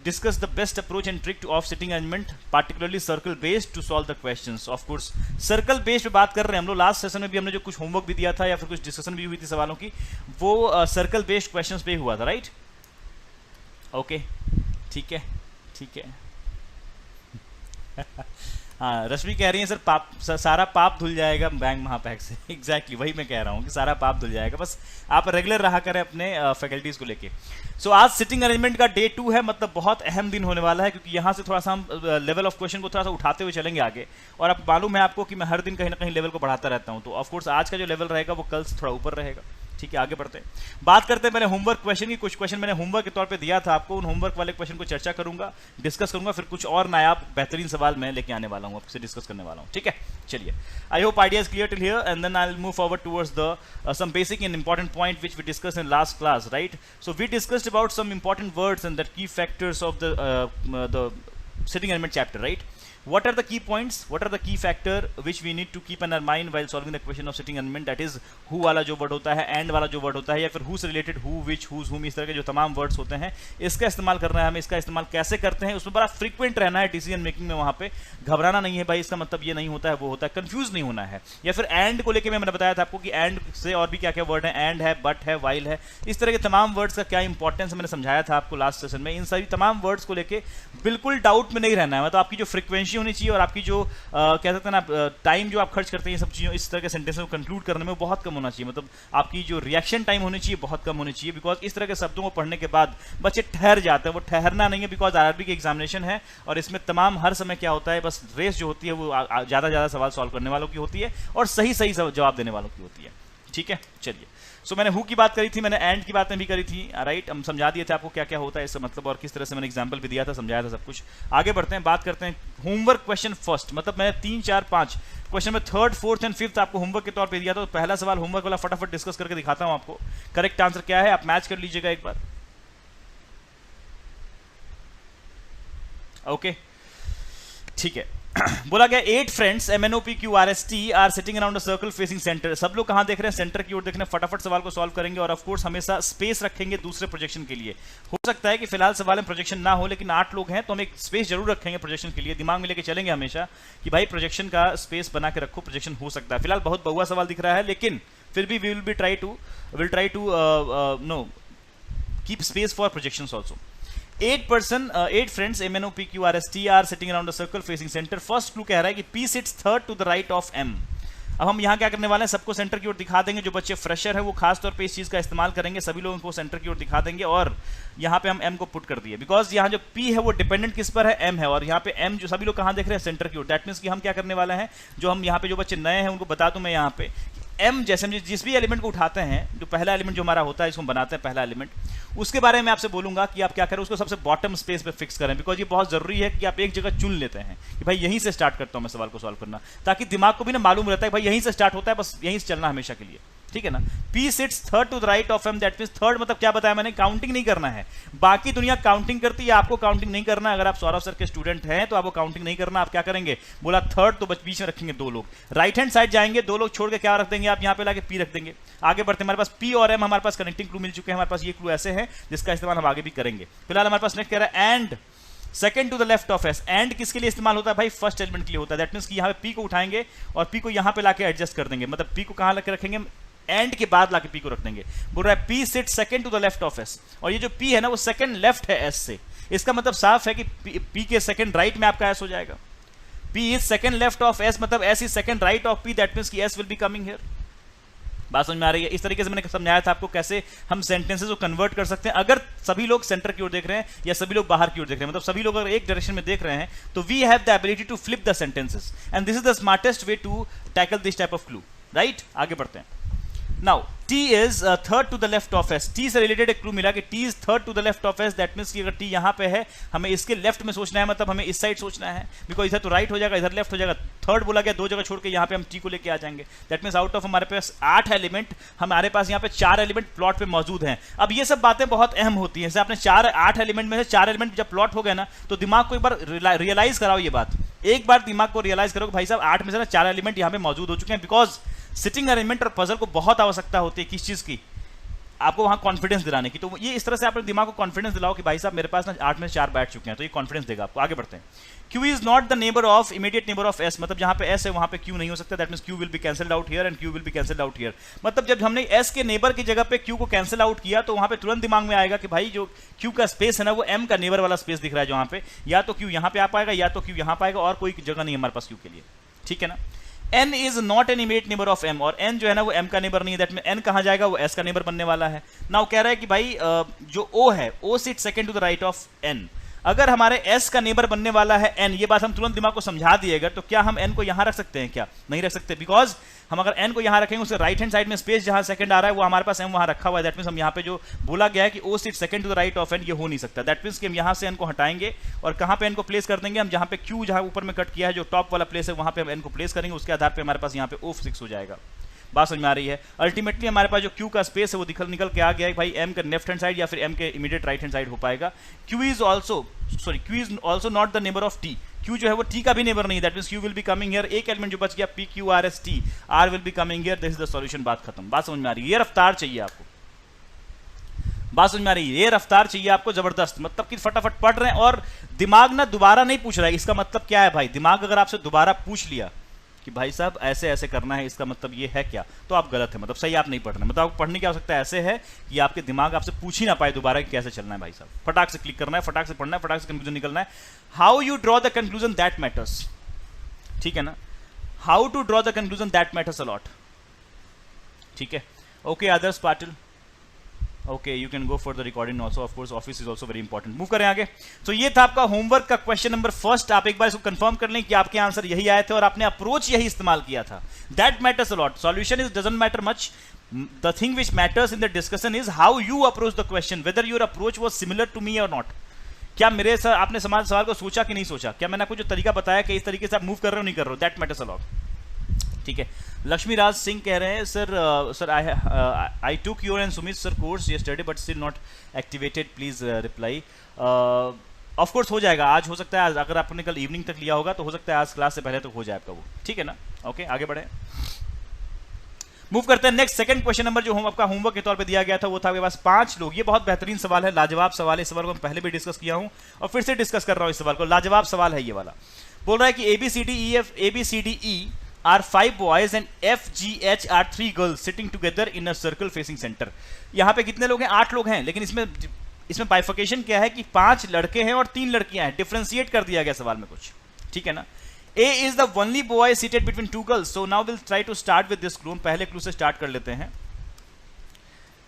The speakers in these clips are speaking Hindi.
discuss the best approach and trick of sitting arrangement, particularly circle based, to solve the questions. Of course circle based पे बात कर रहे हैं हम लोग. लास्ट सेशन में भी हमने जो कुछ होमवर्क भी दिया था या फिर कुछ डिस्कशन भी हुई थी सवालों की, वो सर्कल बेस्ड क्वेश्चंस पे हुआ था, राइट? ओके, ठीक है, ठीक है. हाँ, रश्मि कह रही है सर सारा पाप धुल जाएगा बैंक महापैक से. एग्जैक्टली वही मैं कह रहा हूँ कि सारा पाप धुल जाएगा, बस आप रेगुलर रहा करें अपने फैकल्टीज को लेके. सो आज सिटिंग अरेंजमेंट का डे 2 है, मतलब बहुत अहम दिन होने वाला है, क्योंकि यहाँ से थोड़ा सा हम लेवल ऑफ क्वेश्चन को थोड़ा सा उठाते हुए चलेंगे आगे. और अब मालूम है आपको कि मैं हर दिन कहीं ना कहीं लेवल को बढ़ाता रहता हूँ, तो ऑफकोर्स आज का जो लेवल रहेगा वो कल से थोड़ा ऊपर रहेगा. ठीक है, आगे बढ़ते हैं. बात करते हैं मैंने होमवर्क क्वेश्चन की. कुछ क्वेश्चन मैंने होमवर्क के तौर पे दिया था आपको, उन होमवर्क वाले क्वेश्चन को चर्चा करूंगा, डिस्कस करूंगा, फिर कुछ और नायाब बेहतरीन सवाल मैं लेके आने वाला हूं, आपसे डिस्कस करने वाला हूं. ठीक है, चलिए. I hope idea is clear till here, and then I will move forward towards the some basic and important point which we discussed in last class, right? So we discussed about some important words and that key factors of the sitting arrangement chapter, right? What are the key points? What are the key factor which we need to keep in our mind while solving the question of sitting arrangement? That is who वाला जो वर्ड होता है, and वाला जो वर्ड होता है, या फिर who से related who, which, whose, whom, इस तरह के जो तमाम वर्ड्स होते हैं, इसका इस्तेमाल करना है हमें. इसका इस्तेमाल कैसे करते हैं उसमें बड़ा फ्रीक्वेंट रहना है डिसीजन मेकिंग में. वहाँ पे घबराना नहीं है भाई, इसका मतलब ये नहीं होता है, वो होता है. कंफ्यूज नहीं होना है. या फिर एंड को लेकर मैंने बताया था आपको कि एंड से और भी क्या क्या वर्ड है, एंड है, बट है, वाइल है, इस तरह के तमाम वर्ड्स का क्या इंपॉर्टेंस मैंने समझाया था आपको लास्ट सेशन में. इन सभी तमाम वर्ड्स को लेकर बिल्कुल डाउट में नहीं रहना है. मतलब आपकी जो फ्रीक्वेंसी होनी चाहिए और आपकी जो कह सकते हैं ना टाइम जो आप खर्च करते हैं सब चीज़ों इस तरह के सेंटेंस को कंक्लूड करने में, वो बहुत कम होना चाहिए. मतलब आपकी जो रिएक्शन टाइम होनी चाहिए बहुत कम होनी चाहिए, बिकॉज इस तरह के शब्दों को पढ़ने के बाद बच्चे ठहर जाते हैं. वो ठहरना नहीं है, बिकॉज आरआरबी की एग्जामिनेशन है और इसमें तमाम हर समय क्या होता है, बस रेस जो होती है वो ज़्यादा सवाल सॉल्व करने वालों की होती है और सही जवाब देने वालों की होती है. ठीक है, चलिए. सो मैंने हु की बात करी थी, मैंने एंड की बातें भी करी थी, राइट? हम समझा दिए थे आपको क्या क्या होता है इसका मतलब, और किस तरह से मैंने एग्जांपल भी दिया था, समझाया था सब कुछ. आगे बढ़ते हैं, बात करते हैं होमवर्क क्वेश्चन फर्स्ट. मतलब मैंने 3, 4, 5 क्वेश्चन में 3rd, 4th एंड 5th आपको होमवर्क के तौर पे दिया था. तो पहला सवाल होमवर्क वाला फटाफट डिस्कस करके दिखाता हूं आपको. करेक्ट आंसर क्या है आप मैच कर लीजिएगा एक बार. ओके, ठीक है. बोला गया 8 friends MNOPQRST are sitting around a circle facing centre. सब लोग कहां देख रहे हैं? सेंटर की ओर देख रहे हैं. फटाफट सवाल को सॉल्व करेंगे और ऑफ कोर्स हमेशा स्पेस रखेंगे दूसरे प्रोजेक्शन के लिए. हो सकता है कि फिलहाल सवाल में प्रोजेक्शन ना हो, लेकिन 8 लोग हैं तो हम एक स्पेस जरूर रखेंगे प्रोजेक्शन के लिए. दिमाग में लेके चलेंगे हमेशा कि भाई प्रोजेक्शन का स्पेस बना के रखो, प्रोजेक्शन हो सकता है. फिलहाल बहुत बहुआ सवाल दिख रहा है, लेकिन फिर भी will try to no keep space for projections also. 8 friends MNOPQRST are sitting around a circle facing center. First clue कह रहा है कि P sits third to the right of M. अब हम यहाँ क्या करने वाले हैं, सबको सेंटर की ओर दिखा देंगे. जो बच्चे फ्रेशर हैं वो खास तौर पे इस चीज़ का इस्तेमाल करेंगे, सभी लोगों को सेंटर की ओर दिखा देंगे और यहाँ पे हम M को पुट कर दिए, बिकॉज यहाँ जो P है वो डिपेंडेंट किस पर है, M है, और यहाँ पे M जो सभी लोग कहाँ देख रहे हैं, सेंटर की ओर. दैट मीन्स कि हम क्या करने वाले हैं, जो हम यहाँ पे जो बच्चे नए हैं उनको बता दूं मैं यहाँ पे M जैसे हम जिस भी एलिमेंट को उठाते हैं, जो पहला एलिमेंट जो हमारा होता है इसको हम बनाते हैं पहला एलिमेंट, उसके बारे में आपसे बोलूंगा कि आप क्या करें, उसको सबसे बॉटम स्पेस पे फिक्स करें. बिकॉज ये बहुत जरूरी है कि आप एक जगह चुन लेते हैं कि भाई यहीं से स्टार्ट करता हूं मैं सवाल को सॉल्व करना, ताकि दिमाग को भी ना मालूम रहता है कि भाई यहीं से स्टार्ट होता है, बस यहीं से चलना हमेशा के लिए. ठीक है ना? P sits third to the right of M. That means third मतलब क्या बताया मैंने, काउंटिंग नहीं करना है. बाकी दुनिया काउंटिंग करती है, आपको काउंटिंग नहीं करना है. अगर आप सौरभ सर के स्टूडेंट हैं तो आपको काउंटिंग नहीं करना. आप क्या करेंगे, बोला थर्ड तो बीच में रखेंगे 2 लोग, राइट हैंड साइड जाएंगे, 2 लोग छोड़ के क्या रख देंगे आप यहाँ पे लाके P रख देंगे. आगे बढ़ते हमारे पास P और M, हमारे पास कनेक्टिंग क्लू मिल चुके हैं. हमारे पास ये क्लू ऐसे हैं जिसका इस्तेमाल हम आगे भी करेंगे. फिलहाल हमारे पास नेक्स्ट कह रहा है and second to the left of S. And किसके लिए इस्तेमाल होता है भाई, फर्स्ट एलिमेंट के लिए होता है. दैट मींस कि यहाँ पे P को उठाएंगे और P को यहाँ पे लाके एडजस्ट कर देंगे. मतलब P को कहाँ लाके रखेंगे, एंड के बाद लाके P को रख देंगे. बोल रहा है P sit second to the left of S, और ये जो P है ना वो सेकंड लेफ्ट है S से. इसका मतलब साफ है कि P के सेकंड राइट में आपका S हो जाएगा. P is second left of S, मतलब S is second right of P. That means कि S will be coming here. बात समझ में आ रही है? इस तरीके से मैंने समझाया था आपको कैसे हम सेंटेंसेस को कन्वर्ट कर सकते हैं अगर सभी लोग सेंटर की ओर देख रहे हैं या सभी लोग बाहर की ओर देख रहे हैं. मतलब सभी लोग अगर एक डायरेक्शन में देख रहे हैं तो we have the ability to flip the sentences, and this is the smartest way to tackle this type of clue, right? आगे बढ़ते हैं. Now T is third to the left of S. T से रिलेटेड एक क्लू मिला कि T is third to the left of S. That means कि अगर T यहाँ पे है हमें इसके लेफ्ट में सोचना है, मतलब हमें इस साइड सोचना है, बिकॉज इधर तो राइट हो जाएगा, इधर लेफ्ट हो जाएगा. थर्ड बोला गया 2 जगह छोड़ के यहाँ पे हम T को लेके आ जाएंगे. दैट मींस आउट ऑफ हमारे पास 8 एलिमेंट, हमारे पास यहाँ पे 4 एलिमेंट प्लॉट पे मौजूद हैं. अब ये सब बातें बहुत अहम होती हैं. जैसे आपने 8 एलिमेंट में से 4 एलिमेंट जब प्लॉट हो गए ना, तो दिमाग को एक बार रियलाइज कराओ ये बात. एक बार दिमाग को रियलाइज करो कि भाई साहब 8 में से ना 4 एलिमेंट यहाँ पे मौजूद हो चुके हैं. बिकॉज सिटिंग अरेंजमेंट और पजल को बहुत आवश्यकता होती है किस चीज की, आपको वहां कॉन्फिडेंस दिलाने की। तो ये इस तरह से आप अपने दिमाग को कॉन्फिडेंस दिलाओ कि भाई साहब मेरे पास ना 8 में से 4 बैठ चुके हैं, तो ये कॉन्फिडेंस देगा आपको। आगे बढ़ते हैं। Q is not the neighbour of immediate neighbour of S, मतलब जहां पे S है वहां पे Q नहीं हो सकता, that means Q will be cancelled out here and Q will be cancelled out here. मतलब जब हमने S के नेबर की जगह पे Q को कैंसिल आउट किया तो वहां पे तुरंत दिमाग में आएगा कि भाई जो Q का स्पेस है ना वो M का नेबर वाला स्पेस दिख रहा है, जहां पे या तो Q यहां पे आ पाएगा या तो Q यहां पाएगा, और कोई जगह नहीं है हमारे पास Q के लिए, ठीक है ना। n is not an immediate neighbour of m, और n जो है ना वो m का नेबर नहीं है, दैट मीन n कहां जाएगा, वो s का नेबर बनने वाला है। नाउ कह रहा है कि भाई जो o है, o sit second to the right of n। अगर हमारे s का नेबर बनने वाला है n, ये बात हम तुरंत दिमाग को समझा दिएगा, तो क्या हम n को यहां रख सकते हैं क्या? नहीं रख सकते, बिकॉज हम अगर n को यहां रखेंगे उसके राइट हैंड साइड में स्पेस जहां सेकंड आ रहा है वो हमारे पास m वहां रखा हुआ है, दैट मींस हम यहां पे जो बोला गया है कि o sit second to the right of n, ये हो नहीं सकता। दैट मींस कि हम यहां से n को हटाएंगे और कहां पे n को प्लेस कर देंगे, हम जहां पे q जहां ऊपर में कट किया है जो टॉप वाला प्लेस है वहां पे हम n को प्लेस करेंगे, उसके आधार पे हमारे पास यहां पे o फिक्स हो जाएगा। बात समझ में आ रही है। अल्टीमेटली हमारे पास जो Q का स्पेस है वो निकल के आ गया है भाई M के लेफ्ट हैंड साइड या फिर M के इमीडिएट राइट हैंड साइड हो पाएगा। Q is also not the neighbour of T, Q जो है वो T का भी नेबर नहीं है, that means Q will be coming here. एक एलिमेंट जो बच गया P Q R S T, R will be coming here, this is the solution. बात खत्म। बात समझ में आ रही है। ये रफ्तार चाहिए आपको, बात समझ में आ रही है, ये रफ्तार चाहिए आपको जबरदस्त, मतलब कि फटाफट पढ़ रहे हैं और दिमाग ना दोबारा नहीं पूछ रहा है। इसका मतलब क्या है भाई, दिमाग अगर आपसे दोबारा पूछ लिया कि भाई साहब ऐसे ऐसे करना है, इसका मतलब ये है क्या, तो आप गलत है, मतलब सही आप नहीं पढ़ रहे। मतलब आपको पढ़ने की आवश्यकता ऐसे है कि आपके दिमाग आपसे पूछ ही ना पाए दोबारा कि कैसे चलना है भाई साहब। फटाक से क्लिक करना है, फटाक से पढ़ना है, फटाक से कंक्लूजन निकलना है। How you draw the conclusion that matters, ठीक है ना। How to draw the conclusion that matters a lot, ठीक है। Okay Adarsh Patil, okay you can go for the recording also, of course office is also very important. Move करें आगे। तो ये था आपका होमवर्क का क्वेश्चन नंबर फर्स्ट। आप एक बार इसको कंफर्म कर लें कि आपके आंसर यही आए थे और आपने अप्रोच यही इस्तेमाल किया था। That matters a lot, solution is doesn't matter much, the thing which matters in the discussion is how you approach the question, whether your approach was similar to me or not. क्या मेरे साथ आपने सवाल को सोचा कि नहीं सोचा, क्या मैंने आपको जो तरीका बताया कि इस तरीके से आप मूव कर रहे हो नहीं कर रहे हो, दैट मैटर्स अ लॉट, ठीक है। लक्ष्मी राज सिंह कह रहे हैं sir I took your and Sumit sir course yesterday but still not activated, please reply. Of course हो जाएगा, आज हो सकता है, आज अगर आपने कल इवनिंग तक लिया होगा तो हो सकता है आज क्लास से पहले तक हो जाए आपका वो, ठीक है ना। ओके आगे बढ़े, मूव करते हैं नेक्स्ट। सेकंड क्वेश्चन नंबर जो आपका होमवर्क के तौर पे दिया गया था वो था आपके पास 5 लोग। ये बहुत बेहतरीन सवाल है, लाजवाब सवाल है। इस सवाल को मैं पहले भी डिस्कस किया हूं और फिर से डिस्कस कर रहा हूं इस सवाल को, लाजवाब सवाल है ये वाला। बोल रहा है कि ABCDE are 5 boys and FGH are 3 girls sitting together in a circle facing center। यहाँ पे कितने लोग हैं? 8 लोग हैं, लेकिन इसमें बाइफिकेशन क्या है कि 5 लड़के हैं और 3 लड़कियां हैं। डिफरेंशिएट कर दिया गया सवाल में कुछ, ठीक है ना। A is the only boy seated between 2 girls, so now we'll try to start with this clue। पहले क्लू से स्टार्ट कर लेते हैं।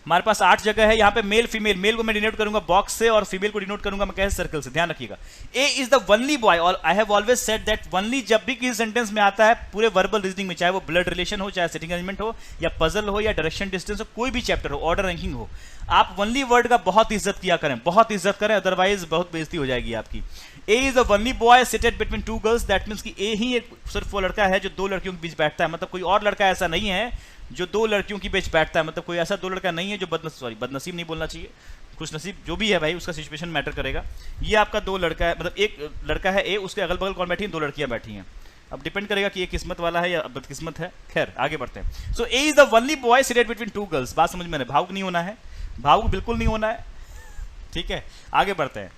हमारे पास 8 जगह है यहाँ पे, मेल फीमेल। मेल को मैं डिनोट करूंगा बॉक्स से और फीमेल को डिनोट करूंगा मैं कैसे, सर्कल से। ध्यान रखिएगा, ए इज द ओनली बॉय, और I have always said that only जब भी किसी सेंटेंस में आता है पूरे वर्बल रीजनिंग में, चाहे वो ब्लड रिलेशन हो, चाहे सिटिंग अरेंजमेंट हो, या पजल हो, या डायरेक्शन डिस्टेंस हो, कोई भी चैप्टर हो, ऑर्डर रैंकिंग हो, आप ओनली वर्ड का बहुत इज्जत किया करें, बहुत इज्जत करें, अदरवाइज बहुत बेइज्जती हो जाएगी आपकी। A is the only boy seated between 2 girls, that means कि ए ही सिर्फ वो लड़का है जो 2 लड़कियों के बीच बैठता है, मतलब कोई और लड़का ऐसा नहीं है जो 2 लड़कियों के बीच बैठता है, मतलब कोई ऐसा 2 लड़का नहीं है जो बदनसीब नहीं बोलना चाहिए, खुश नसीब जो भी है भाई, उसका सिचुएशन मैटर करेगा। ये आपका 2 लड़का है, मतलब एक लड़का है ए, उसके अगल बगल कौन बैठी है? 2 लड़कियां बैठी हैं। अब डिपेंड करेगा कि ये किस्मत वाला है या बदकिस्मत है। खैर आगे बढ़ते हैं। So A is the only boy seated between 2 girls. बात समझ में नहीं, भावुक नहीं होना है, भावुक बिल्कुल नहीं होना है, ठीक है। आगे बढ़ते हैं।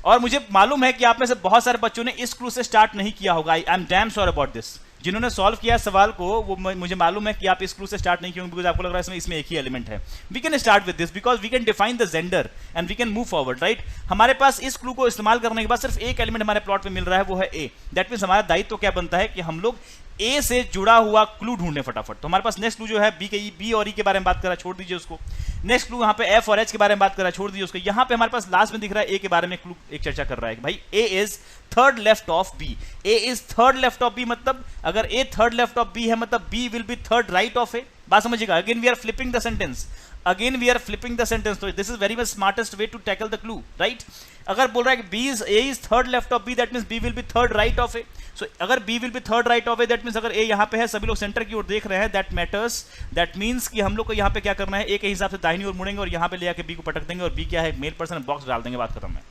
और मुझे मालूम है कि आप में से बहुत सारे बच्चों ने इस क्लू से स्टार्ट नहीं किया होगा। I am damn sure about this. जिन्होंने सॉल्व किया सवाल को, वो मुझे मालूम है कि आप इस क्लू से स्टार्ट नहीं किए, बिकॉज आपको लग रहा है इसमें एक ही एलिमेंट है। We can start with this because we can define the gender and we can move forward, right. हमारे पास इस क्लू को इस्तेमाल करने के बाद सिर्फ एक एलिमेंट हमारे प्लॉट में मिल रहा है, वो है ए। दैट मीन्स हमारा दायित्व क्या बनता है कि हम लोग ए से जुड़ा हुआ क्लू ढूंढने फटाफट। तो हमारे पास नेक्स्ट क्लू जो है बी और ई के बारे में बात कर रहा है, छोड़ दीजिए उसको। नेक्स्ट क्लू यहाँ पे एफ और एच के बारे में बात कर रहा है, छोड़ दीजिए उसको। यहाँ पे हमारे पास लास्ट में दिख रहा है ए के बारे में क्लू एक चर्चा कर रहा है कि भाई A is third left of B. A is third left of B, मतलब अगर A third left of B है मतलब B will be third right of A. बात समझिएगा, again we are flipping the sentence, again we are flipping the sentence. तो this is very much smartest way to tackle the clue, right. अगर बोल रहा है कि A is third left of B, that means B will be third right of A. So अगर B will be third right of A, that means अगर ए यहाँ पे है, सभी लोग सेंटर की ओर देख रहे हैं, दैट मैटर्स। दैट मींस कि हम लोग को यहाँ पे क्या करना है, ए के हिसाब से दाहिनी ओर मुड़ेंगे और यहाँ पे ले आके बी को पटक देंगे, और बी क्या है, मेल पर्सन, बॉक्स डाल देंगे, बात खत्म है।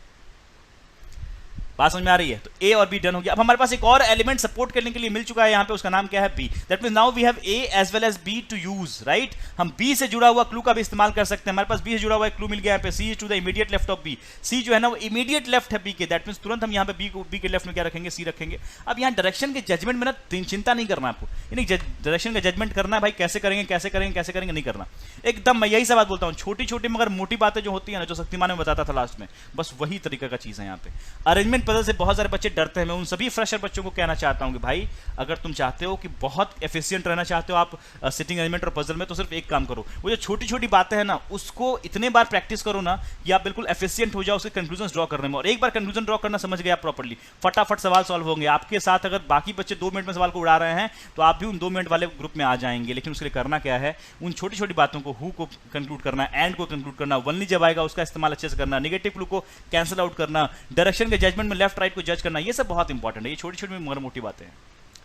बात समझ में आ रही है? तो ए और बी डन हो गया। अब हमारे पास एक और एलिमेंट सपोर्ट करने के लिए मिल चुका है यहाँ पे, उसका नाम क्या है? B. That means now we have A as well as B to use, right? हम बी से जुड़ा हुआ क्लू का भी इस्तेमाल कर सकते हैं। हमारे पास बी से जुड़ा हुआ एक क्लू मिल गया यहाँ पे, C is to the immediate left of B. C जो है ना वो इमीडिएट लेफ्ट है बी के, दैट मींस तुरंत हम यहाँ पे बी के लेफ्ट में क्या रखेंगे? सी रखेंगे। अब यहाँ डायरेक्शन के जजमेंट में ना चिंता नहीं करना आपको, यानी डायरेक्शन का जजमेंट करना है भाई, कैसे करेंगे कैसे करेंगे कैसे करेंगे नहीं करना। एकदम मैं यही सा बात बोलता हूँ, छोटी छोटी मगर मोटी बातें जो होती है ना, जो शक्तिमान में बताता था लास्ट में, बस वही तरीका का चीज है यहाँ पे। अरेंजमेंट पजल से बहुत सारे बच्चे डरते हैं। मैं उन सभी फ्रेशर बच्चों को कहना चाहता हूं कि भाई अगर तुम चाहते हो कि बहुत एफिशिएंट रहना चाहते हो आप सिटिंग अरेंजमेंट और पजल में, तो सिर्फ एक काम करो, वो जो छोटी छोटी बातें हैं ना उसको इतने बार प्रैक्टिस करो ना कि आप बिल्कुल एफिशिएंट हो जाओ उसके कंक्लूजन ड्रॉ करने में। और एक बार कंक्लूजन ड्रॉ करना समझ गए आप प्रॉपर्ली, फटाफट सवाल सॉल्व होंगे आपके साथ। अगर बाकी बच्चे 2 मिनट में सवाल को उड़ा रहे हैं तो आप भी उन 2 मिनट वाले ग्रुप में आ जाएंगे। लेकिन उसके लिए करना क्या है? उन छोटी छोटी बातों को, हु को कंक्लूड करना, एंड को कंक्लूड करना, वनली जब आएगा उसका इस्तेमाल अच्छे से करना, नेगेटिव क्लू को कैंसिल आउट करना, डायरेक्शन के जजमेंट में लेफ्ट राइट को जज करना, ये सब बहुत इंपॉर्टेंट है। ये छोटी छोटी मगर मोटी बातें हैं,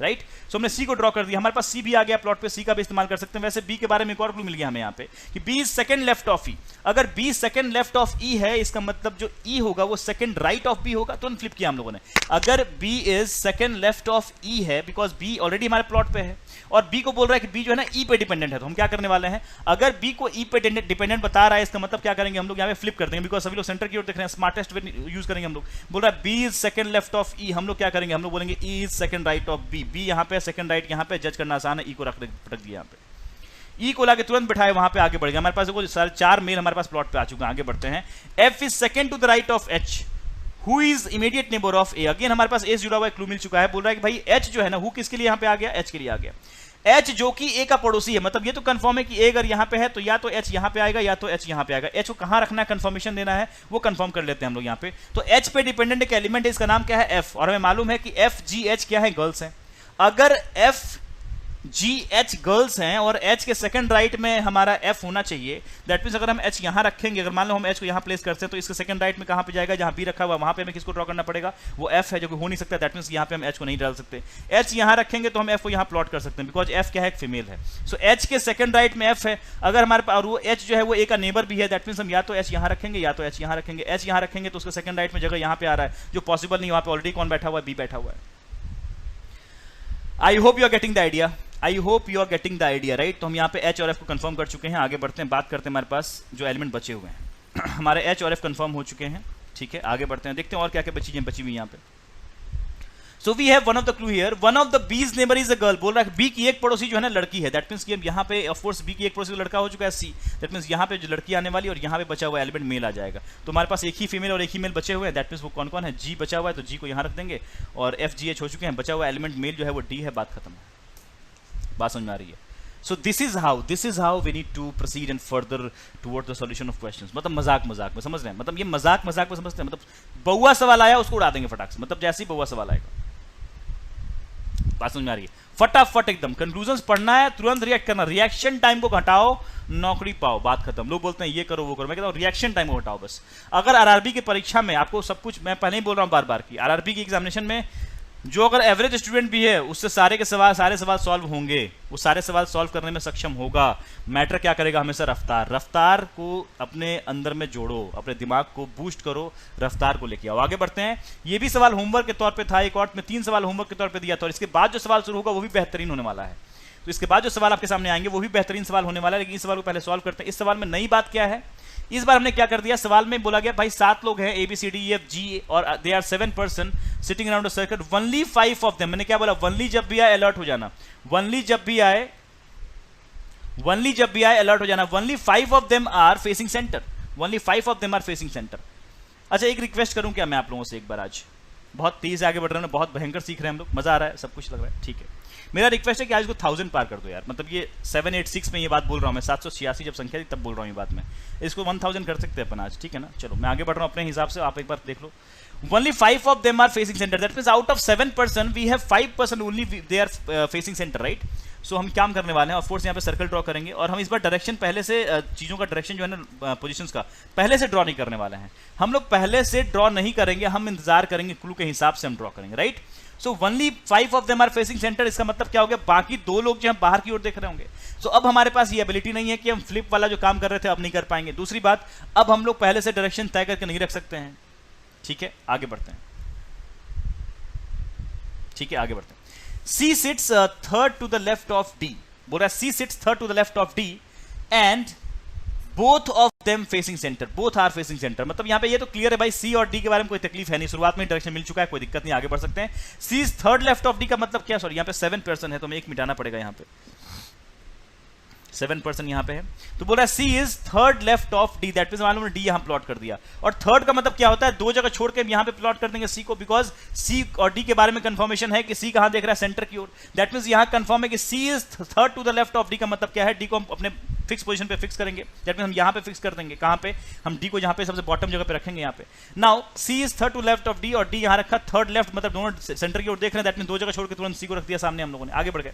राइट? सो हमने सी को ड्रॉ कर दिया, हमारे पास सी भी आ गया प्लॉट पे, सी का भी इस्तेमाल कर सकते हैं। वैसे बी के बारे में एक और क्लू मिल गया हमें यहाँ पे कि B is second left of E. अगर B second left of E है, इसका मतलब जो ई होगा वो सेकंड राइट ऑफ बी होगा। तो फ्लिप किया हम लोगों ने, अगर B is second left of E है, बिकॉज बी ऑलरेडी हमारे प्लॉट पे है और बी को बोल रहा है कि बी जो है ना ई पे डिपेंडेंट है, तो हम क्या करने वाले हैं? अगर बी को ई पे डिपेंडेंट बता रहा है, इसका मतलब क्या करेंगे हम लोग? यहाँ पे फ्लिप कर देंगे, बिकॉज सभी लोग सेंटर की ओर देख रहे हैं, स्मार्टेस्ट वे यूज करेंगे हम लोग। बोल रहा है B is second left of E, हम लोग क्या करेंगे? हम लोग बोलेंगे E is second right of B. B यहाँ पे सेकंड राइट, यहाँ पे जज करना आसान है, ई को रख दिया यहाँ पे, ई को लाके तुरंत बिठाए, वहां पे आगे बढ़ गया। हमारे पास देखो सारे 4 मेल हमारे पास प्लॉट पे आ चुके हैं। आगे बढ़ते हैं। F is second to the right of H, who is immediate neighbour of A. Again हमारे पास ए जुड़ा हुआ क्लू मिल चुका है। बोल रहा है कि भाई एच जो है ना, हु किसके लिए यहाँ पे आ गया? एच के लिए आ गया। एच जो कि ए का पड़ोसी है, मतलब ये तो कंफर्म है कि ए अगर यहाँ पे है तो या तो एच यहाँ पे आएगा या तो एच यहाँ पे आएगा। एच को कहाँ रखना है, कंफर्मेशन देना है, वो कंफर्म कर लेते हैं हम लोग यहाँ पे। तो एच पे डिपेंडेंट एक एलिमेंट है, इसका नाम क्या है? एफ। और हमें मालूम है कि एफ जी एच क्या है? गर्ल्स है। अगर एफ जी एच गर्ल्स हैं और एच के सेकंड राइट में हमारा एफ होना चाहिए, दैट मींस अगर हम एच यहां रखेंगे, अगर मान लो हम एच को यहां प्लेस करते हैं तो इसके सेकंड राइट में कहां पे जाएगा? जहां बी रखा हुआ वहां पे हमें किसको ड्रॉ करना पड़ेगा? वो एफ है, जो कि हो नहीं सकता। दैट मींस यहां पे हम एच को नहीं डाल सकते। एच यहां रखेंगे तो हम एफ को यहां प्लॉट कर सकते हैं, बिकॉज एफ क्या है? एक फीमेल है। सो एच के सेकंड राइट में एफ है। अगर हमारे पास, और वो एच जो है वो ए का नेबर भी है, दैट मींस हम या तो एच यहां रखेंगे या तो एच यहां रखेंगे। एच यहां रखेंगे तो उसका सेकंड राइट में जगह यहां पे आ रहा है, जो पॉसिबल नहीं। वहां पे ऑलरेडी कौन बैठा हुआ है? बी बैठा हुआ है। I hope you are getting the idea, I hope you are getting the idea, right? तो हम यहाँ पे एच और एफ को कंफर्म कर चुके हैं। आगे बढ़ते हैं, बात करते हैं हमारे पास जो एलिमेंट बचे हुए हैं। हमारे एच और एफ कंफर्म हो चुके हैं, ठीक है? आगे बढ़ते हैं, देखते हैं और क्या क्या चीजें बची हुई यहाँ पे। So we have one of the clue here, one of the B's neighbour is a girl. बोल रहा है बी की एक पड़ोसी जो है ना लड़की है। दैट मींस कि यहाँ पे ऑफ कोर्स बी की एक पड़ोसी लड़का हो चुका है, सी। दैट मींस यहाँ पे जो लड़की आने वाली और यहाँ पे बचा हुआ एलिमेंट मेल आ जाएगा। तो हमारे पास एक ही फीमेल और एक ही मेल बचे हुए हैं। दैट मींस वो कौन कौन है? जी बचा हुआ है, तो जी को यहाँ रख देंगे, और एफ जी एच हो चुके हैं। बचा हुआ एलिमेंट मेल जो है वो डी है। बात खत्म है। बात समझ में आ रही है? So this is how we need to proceed and further towards the solution of questions. मतलब मजाक में समझ रहे हैं? मतलब ये मजाक में समझते हैं। मतलब बउआ सवाल आया उसको उड़ा देंगे फटाक से, मतलब जैसे ही बउआ सवाल आएगा। बात समझ में आ रही है? फटाफट एकदम कंक्लूजन्स पढ़ना है, तुरंत रिएक्ट करना। रिएक्शन टाइम को घटाओ, नौकरी पाओ। बात खत्म। लोग बोलते हैं ये करो वो करो, मैं कहता हूँ रिएक्शन टाइम को घटाओ बस। अगर आरआरबी की परीक्षा में आपको सब कुछ, मैं पहले ही बोल रहा हूँ बार बार की, आरआरबी की एग्जामिनेशन में जो अगर एवरेज स्टूडेंट भी है उससे सारे सवाल सॉल्व होंगे, वो सारे सवाल सॉल्व करने में सक्षम होगा। मैटर क्या करेगा? हमेशा रफ्तार को अपने अंदर में जोड़ो, अपने दिमाग को बूस्ट करो, रफ्तार को लेके आओ। आगे बढ़ते हैं। ये भी सवाल होमवर्क के तौर पे था, एक और में 3 सवाल होमवर्क के तौर पे दिया था, और इसके बाद जो सवाल शुरू होगा वो भी बेहतरीन होने वाला है। तो इसके बाद जो सवाल आपके सामने आएंगे वो भी बेहतरीन सवाल होने वाला है, लेकिन इस सवाल को पहले सॉल्व करते हैं। इस सवाल में नई बात क्या है? इस बार हमने क्या कर दिया, सवाल में बोला गया भाई 7 लोग हैं, A B C D E F G, और they are 7 person sitting around a circle, only 5 of them. मैंने क्या बोला? ओनली जब भी आए अलर्ट हो जाना, ओनली जब भी आए अलर्ट हो जाना। Only 5 of them are facing centre, only 5 of them are facing centre. अच्छा, एक रिक्वेस्ट करूं क्या मैं आप लोगों से एक बार? आज बहुत तेज से आगे बढ़ रहे हैं, बहुत भयंकर सीख रहे हैं हम लोग, मजा आ रहा है, सब कुछ लग रहा है, ठीक है। मेरा रिक्वेस्ट है कि आज को 1000 पार कर दो यार। मतलब ये 786 में ये बात बोल रहा हूँ मैं, 786 जब संख्या थी तब बोल रहा हूँ ये बात मैं। इसको 1000 कर सकते हैं अपन आज, ठीक है ना? चलो मैं आगे बढ़ रहा हूँ अपने हिसाब से, आप एक बार देख लो। Only 5 of them are facing center. That means out of 7 person, we have 5% only they are facing center, right? So हम क्या करने वाले हैं? ऑफ कोर्स यहाँ पे सर्कल ड्रॉ करेंगे, और हम इस बार डायरेक्शन पहले से चीज़ों का डायरेक्शन जो है ना पोजीशंस का पहले से ड्रॉ नहीं करने वाले हैं। हम लोग पहले से ड्रॉ नहीं करेंगे, हम इंतजार करेंगे, क्लू के हिसाब से हम ड्रॉ करेंगे, right? So only 5 of them are facing centre. इसका मतलब क्या हो गया? बाकी 2 लोग जो हैं बाहर की ओर देख रहे होंगे। सो अब हमारे पास ये एबिलिटी नहीं है कि हम फ्लिप वाला जो काम कर रहे थे अब नहीं कर पाएंगे। दूसरी बात, अब हम लोग पहले से डायरेक्शन तय करके नहीं रख सकते हैं, ठीक है? आगे बढ़ते हैं। ठीक है, आगे बढ़ते हैं। C sits third to the left of D, बोल रहा है C sits third to the left of D and both of them facing centre, both are facing centre. मतलब यहां पे ये तो क्लियर है भाई, सी और डी के बारे में कोई तकलीफ है नहीं, शुरुआत में डायरेक्शन मिल चुका है, कोई दिक्कत नहीं, आगे बढ़ सकते हैं। C is third left of D का मतलब क्या, सॉरी यहां पे 7% है तो हमें एक मिटाना पड़ेगा, यहां पे 7% यहां पे है, तो बोला C is third left of D, that means मालूम डी यहां प्लॉट कर दिया। और थर्ड का मतलब क्या होता है, दो जगह छोड़ के यहां पे प्लॉट कर देंगे सी को, बिकॉज सी और डी के बारे में कंफर्मेशन है कि सी कहां देख रहा है, सेंटर की ओर। दैट मींस यहां कंफर्म है कि C is third to the left of D का मतलब क्या है, डी को हम अपने फिक्स पोजीशन पे फिक्स करेंगे, दैट मींस हम यहां पे फिक्स कर देंगे, कहां पे, हम डी को यहां पे सबसे बॉटम जगह पे रखेंगे यहां पे। Now C is third to left of D और डी यहां रखा थर्ड लेफ्ट, मतलब दोनों सेंटर की ओर देख रहे हैं, दैट मींस दो जगह छोड़ के तुरंत सी को रख दिया सामने हम लोगों ने, आगे बढ़ गए।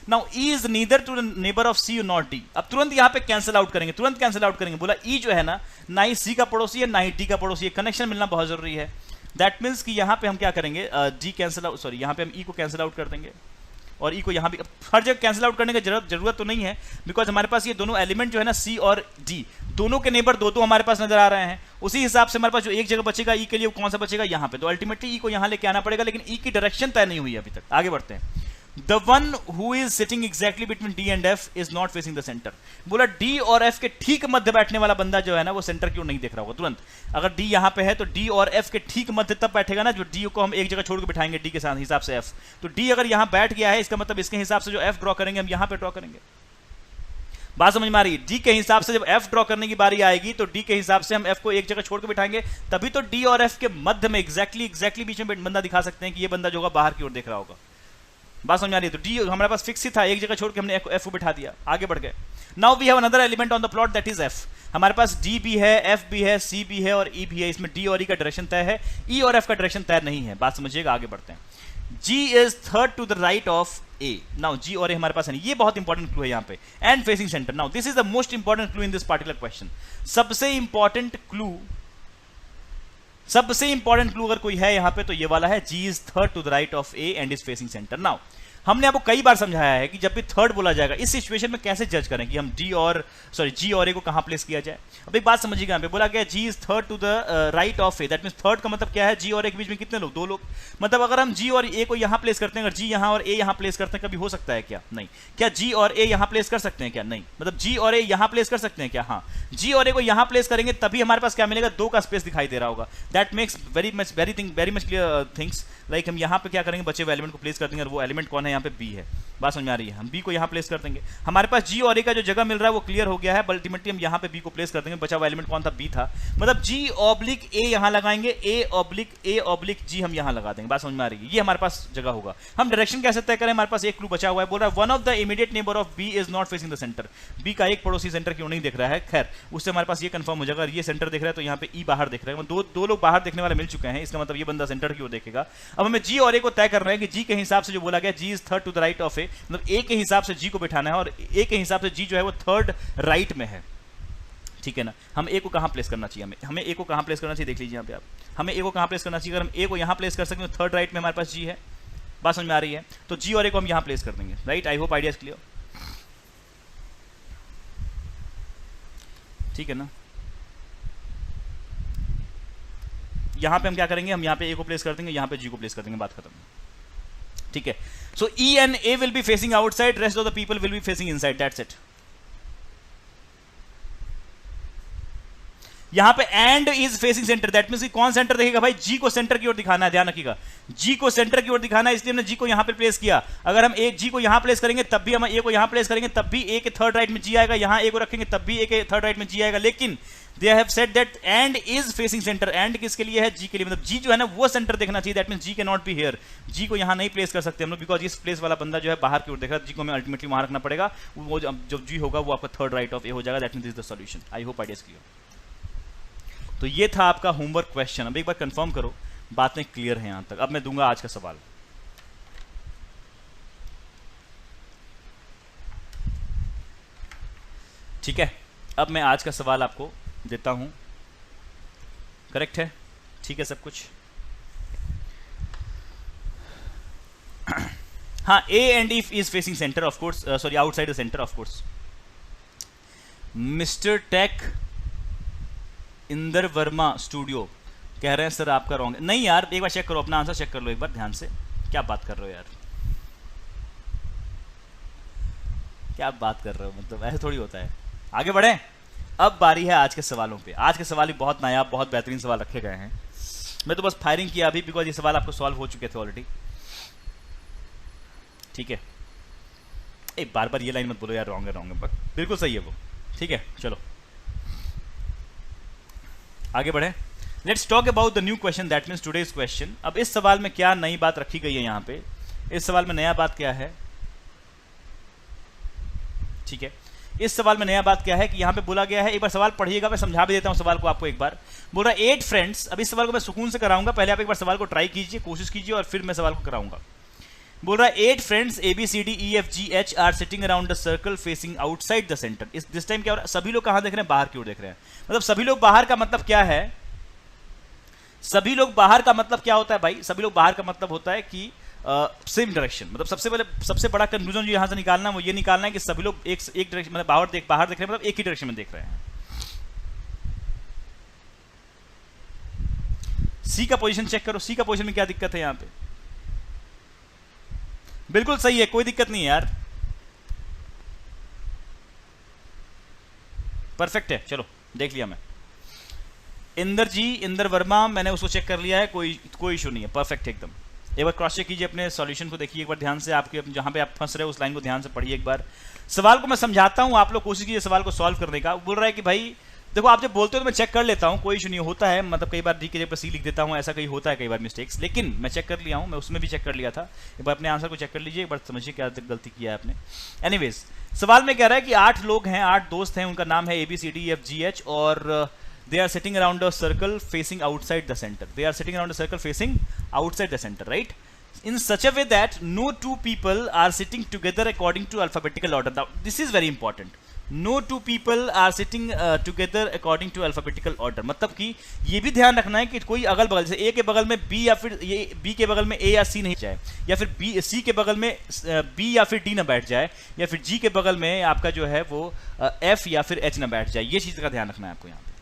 Now E is neither to the neighbour of C not D, अब तुरंत यहां पे कैंसिल आउट करेंगे, तुरंत कैंसिल आउट करेंगे। बोला ई जो है ना, ना ही सी का पड़ोसी है ना ही डी का पड़ोसी है, कनेक्शन मिलना बहुत जरूरी है। दैट मींस कि यहां पे हम क्या करेंगे, डी कैंसिल आउट, सॉरी यहां पे हम ई को कैंसिल आउट कर देंगे और ई को यहां भी, हर जगह कैंसिल आउट करने की जरूरत तो नहीं है, बिकॉज हमारे पास ये दोनों एलिमेंट जो है ना सी और डी, दोनों के नेबर दो हमारे पास नजर आ रहे हैं। उसी हिसाब से हमारे पास जो एक जगह बचेगा ई के लिए, कौन सा बचेगा यहां पे, तो अल्टीमेटली ई को यहां लेके आना पड़ेगा, लेकिन ई की डायरेक्शन तय नहीं हुई है अभी तक, आगे बढ़ते हैं। The one who is sitting exactly between D and F is not facing the center. बोला D और F के ठीक मध्य बैठने वाला बंदा जो है ना, वो सेंटर की ओर नहीं देख रहा होगा तुरंत। अगर D यहां पे है तो D और F के ठीक मध्य तब बैठेगा ना, जो D को हम एक जगह छोड़ के बिठाएंगे D के साथ हिसाब से F, तो D अगर यहां बैठ गया है, इसका मतलब इसके हिसाब से जो F ड्रॉ करेंगे हम यहां पे ड्रॉ करेंगे। बात समझ में आ रही है? D के हिसाब से जब F ड्रॉ करने की बारी आएगी तो D के हिसाब से हम F को एक जगह छोड़ के बिठाएंगे, तभी तो D और F के मध्य में एग्जैक्टली बीच में बंदा दिखा सकते हैं कि ये बंदा जो होगा बाहर की ओर देख रहा होगा। बात समझ आ रही है? तो डी हमारे पास फिक्स ही था, एक जगह छोड़ के हमने एफ को बिठा दिया, आगे बढ़ गए। Now we have another element on the plot that is F. हमारे पास डी भी है, एफ भी है, सी भी है और ई भी है। इसमें डी और ई का डायरेक्शन तय है, ई और एफ का डायरेक्शन तय नहीं है। बात समझिएगा, आगे बढ़ते हैं। G is third to the right of A. Now G और ए हमारे पास है, ये बहुत इंपॉर्टेंट क्लू है यहाँ पे, and facing center. Now this is the most important clue in this particular question. सबसे इंपॉर्टेंट क्लू अगर कोई है यहाँ पे तो ये वाला है, G is third to the right of A and is facing center. Now हमने आपको कई बार समझाया है कि जब भी थर्ड बोला जाएगा इस सिचुएशन में कैसे जज करें कि हम जी और ए को कहां प्लेस किया जाए। अब एक बात समझिएगा, यहाँ पे बोला गया G is third to the right of A, that means third का मतलब क्या है, जी और ए के बीच में कितने लोग, दो लोग। मतलब अगर हम जी और ए को यहां प्लेस करते हैं, अगर जी यहां और ए यहां प्लेस करते हैं, कभी हो सकता है क्या? नहीं। क्या जी और ए यहां प्लेस कर सकते हैं क्या? नहीं। मतलब जी और ए यहां प्लेस कर सकते हैं क्या? हाँ। जी और ए को यहां प्लेस करेंगे तभी हमारे पास क्या मिलेगा, दो का स्पेस दिखाई दे रहा होगा। That makes very much clear things. Like हम यहां पे क्या करेंगे, बचे हुए एलिमेंट को प्लेस कर देंगे, और वो एलिमेंट कौन है यहाँ पे, बी है। बात समझ में आ रही है? हम बी को यहां प्लेस कर देंगे, हमारे पास जी और ए का जो जगह मिल रहा है वो क्लियर हो गया है, अल्टीमेटली हम यहां पे बी को प्लेस कर देंगे। बचा हुआ एलिमेंट कौन था, बी था। मतलब जी ऑब्लिक ए यहां लगाएंगे, ए ऑब्लिक जी हम यहां लगा देंगे। बात समझ में आ रही है? ये हमारे पास जगह होगा। हम डायरेक्शन कैसे तय करें, हमारे पास एक क्लू बचा हुआ है, बोल रहा है one of the immediate neighbour of B is not facing the centre. B का एक पड़ोसी सेंटर क्यों नहीं देख रहा है, खैर उससे हमारे पास ये कंफर्म हो जाएगा। ये सेंटर देख रहा है तो यहाँ पे ई बाहर देख रहा है, दो लोग बाहर देखने वाले मिल चुके हैं, इसका मतलब ये बंदा सेंटर की ओर देखेगा। अब हमें जी और ए को तय करना है कि जी के हिसाब से जो बोला गया, G is third to the right of A, मतलब ए के हिसाब से जी को बिठाना है और ए के हिसाब से जी जो है वो थर्ड राइट में है, ठीक है ना। हम ए को कहां प्लेस करना चाहिए, हमें ए को कहां प्लेस करना चाहिए, देख लीजिए यहाँ पे आप, हमें ए को कहां प्लेस करना चाहिए। अगर हम ए को यहां प्लेस कर सकते हैं तो थर्ड राइट में हमारे पास जी है। बात समझ में आ रही है? तो जी और ए को हम यहां प्लेस कर देंगे, right. I hope idea is clear, ठीक है ना। यहां पे हम क्या करेंगे, हम यहां पे ए को प्लेस कर देंगे, यहां पे जी को प्लेस कर देंगे, बात खत्म, ठीक है। So E and A will be facing outside, rest of the people will be facing inside, that's it. यहां पे and is facing centre, that means कौन सेंटर देखेगा भाई, जी को सेंटर की ओर दिखाना है, ध्यान रखिएगा, जी को सेंटर की ओर दिखाना है, इसलिए हमने जी को यहां पे प्लेस किया। अगर हम ए जी को यहां प्लेस करेंगे तब भी हम ए को यहां प्लेस करेंगे, तब भी ए के थर्ड राइट में जी आएगा, यहां ए को रखेंगे तब भी ए के थर्ड राइट में जी आएगा। लेकिन they have said that and is facing centre, and किसके लिए है, जी के लिए, मतलब जी जो है ना वो सेंटर देखना चाहिए, that means G can not be here, G को यहां नहीं प्लेस कर सकते हम लोग, बिकॉज इस प्लेस वाला बंदा जो है बाहर की ओर देख रहा है, जी को हमें अल्टीमेटली वहां रखना पड़ेगा, वो जो जी होगा वो आपका थर्ड राइट ऑफ ए हो जाएगा, that means this is the solution. I hope idea is clear. तो ये था आपका होमवर्क क्वेश्चन। अब एक बार कंफर्म करो बातें क्लियर हैं यहां तक। अब मैं दूंगा आज का सवाल। ठीक है, अब मैं आज का सवाल आपको देता हूं। करेक्ट है, ठीक है सब कुछ। हाँ, A and F is facing centre of course, sorry outside the centre of course. Mister tech Inder Verma studio कह रहे हैं सर आपका रॉन्ग। नहीं यार, एक बार चेक करो, अपना आंसर चेक कर लो एक बार ध्यान से, क्या बात कर रहे हो यार, क्या बात कर रहे हो, मतलब ऐसे थोड़ी होता है। आगे बढ़े, अब बारी है आज के सवालों पे। आज के सवाल ही बहुत नायाब, बहुत बेहतरीन सवाल रखे गए हैं। मैं तो बस फायरिंग किया अभी, बिकॉज ये सवाल आपको सॉल्व हो चुके थे ऑलरेडी। ठीक है, एक बार बार ये लाइन मत बोलो यार, रॉन्ग है, पर बिल्कुल सही है वो। ठीक है, चलो आगे बढ़े। Let's talk about the new question, that means today's question. अब इस सवाल में क्या नई बात रखी गई है यहाँ पे, इस सवाल में नया बात क्या है? ठीक है, इस सवाल में नया बात क्या है कि यहाँ पे बोला गया है, एक बार सवाल पढ़िएगा, मैं समझा भी देता हूँ सवाल को आपको एक बार। बोल रहा है 8 फ्रेंड्स, अब इस सवाल को मैं सुकून से कराऊंगा, पहले आप एक बार सवाल को ट्राई कीजिए, कोशिश कीजिए, और फिर मैं सवाल को कराऊंगा। बोल रहा है 8 friends ABCDEFGH are sitting around the circle facing outside the centre. इस दिस टाइम क्या हो रहा है, सभी लोग कहां देख रहे हैं? बाहर की ओर देख रहे हैं। मतलब सभी लोग बाहर का मतलब क्या है? सभी लोग बाहर का मतलब क्या होता है भाई? सभी लोग बाहर का मतलब होता है कि सेम डायरेक्शन। मतलब सबसे बड़ा कंक्लूजन जो यहां से निकालना है वो ये निकालना है कि सभी लोग एक डायरेक्शन, मतलब बाहर देख रहे हैं, मतलब एक ही डायरेक्शन में देख रहे हैं। सी का पोजीशन चेक करो, सी का पोजीशन में क्या दिक्कत है? यहां पे बिल्कुल सही है, कोई दिक्कत नहीं है यार, परफेक्ट है। चलो देख लिया मैं, इंदर वर्मा, मैंने उसको चेक कर लिया है, कोई इशू नहीं है, परफेक्ट एकदम। एक बार क्रॉस चेक कीजिए, अपने सॉल्यूशन को देखिए एक बार ध्यान से, आपके जहां पे आप फंस रहे हो उस लाइन को ध्यान से पढ़िए एक बार। सवाल को मैं समझाता हूं, आप लोग कोशिश कीजिए सवाल को सॉल्व करने का। बोल रहा है कि भाई देखो, आप जब बोलते हो तो मैं चेक कर लेता हूं, कोई इशू नहीं होता है, मतलब कई बार डी के जगह पर सी लिख देता हूं, ऐसा कहीं होता है कई बार मिस्टेक्स, लेकिन मैं चेक कर लिया हूं, मैं उसमें भी चेक कर लिया था। एक बार अपने आंसर को चेक कर लीजिए, एक बार समझिए क्या गलती किया है आपने। एनीवेज, सवाल में कह रहा है कि 8 लोग हैं, 8 दोस्त हैं, उनका नाम है ABCDEFGH, और they are sitting around a circle facing outside the center. They are sitting around a circle facing outside the center, right? In such a way that no two people are sitting together according to alphabetical order. Now, this is very important. No two people are sitting together according to alphabetical order. मतलब कि ये भी ध्यान रखना है कि कोई अगल बगल, जैसे A के बगल में B या फिर ये B के बगल में A या C नहीं जाए, या फिर C के बगल में B या फिर D ना बैठ जाए, या फिर G के बगल में आपका जो है वो F या फिर H ना बैठ जाए। ये चीज़ का ध्यान रखना है आपको यहाँ पे।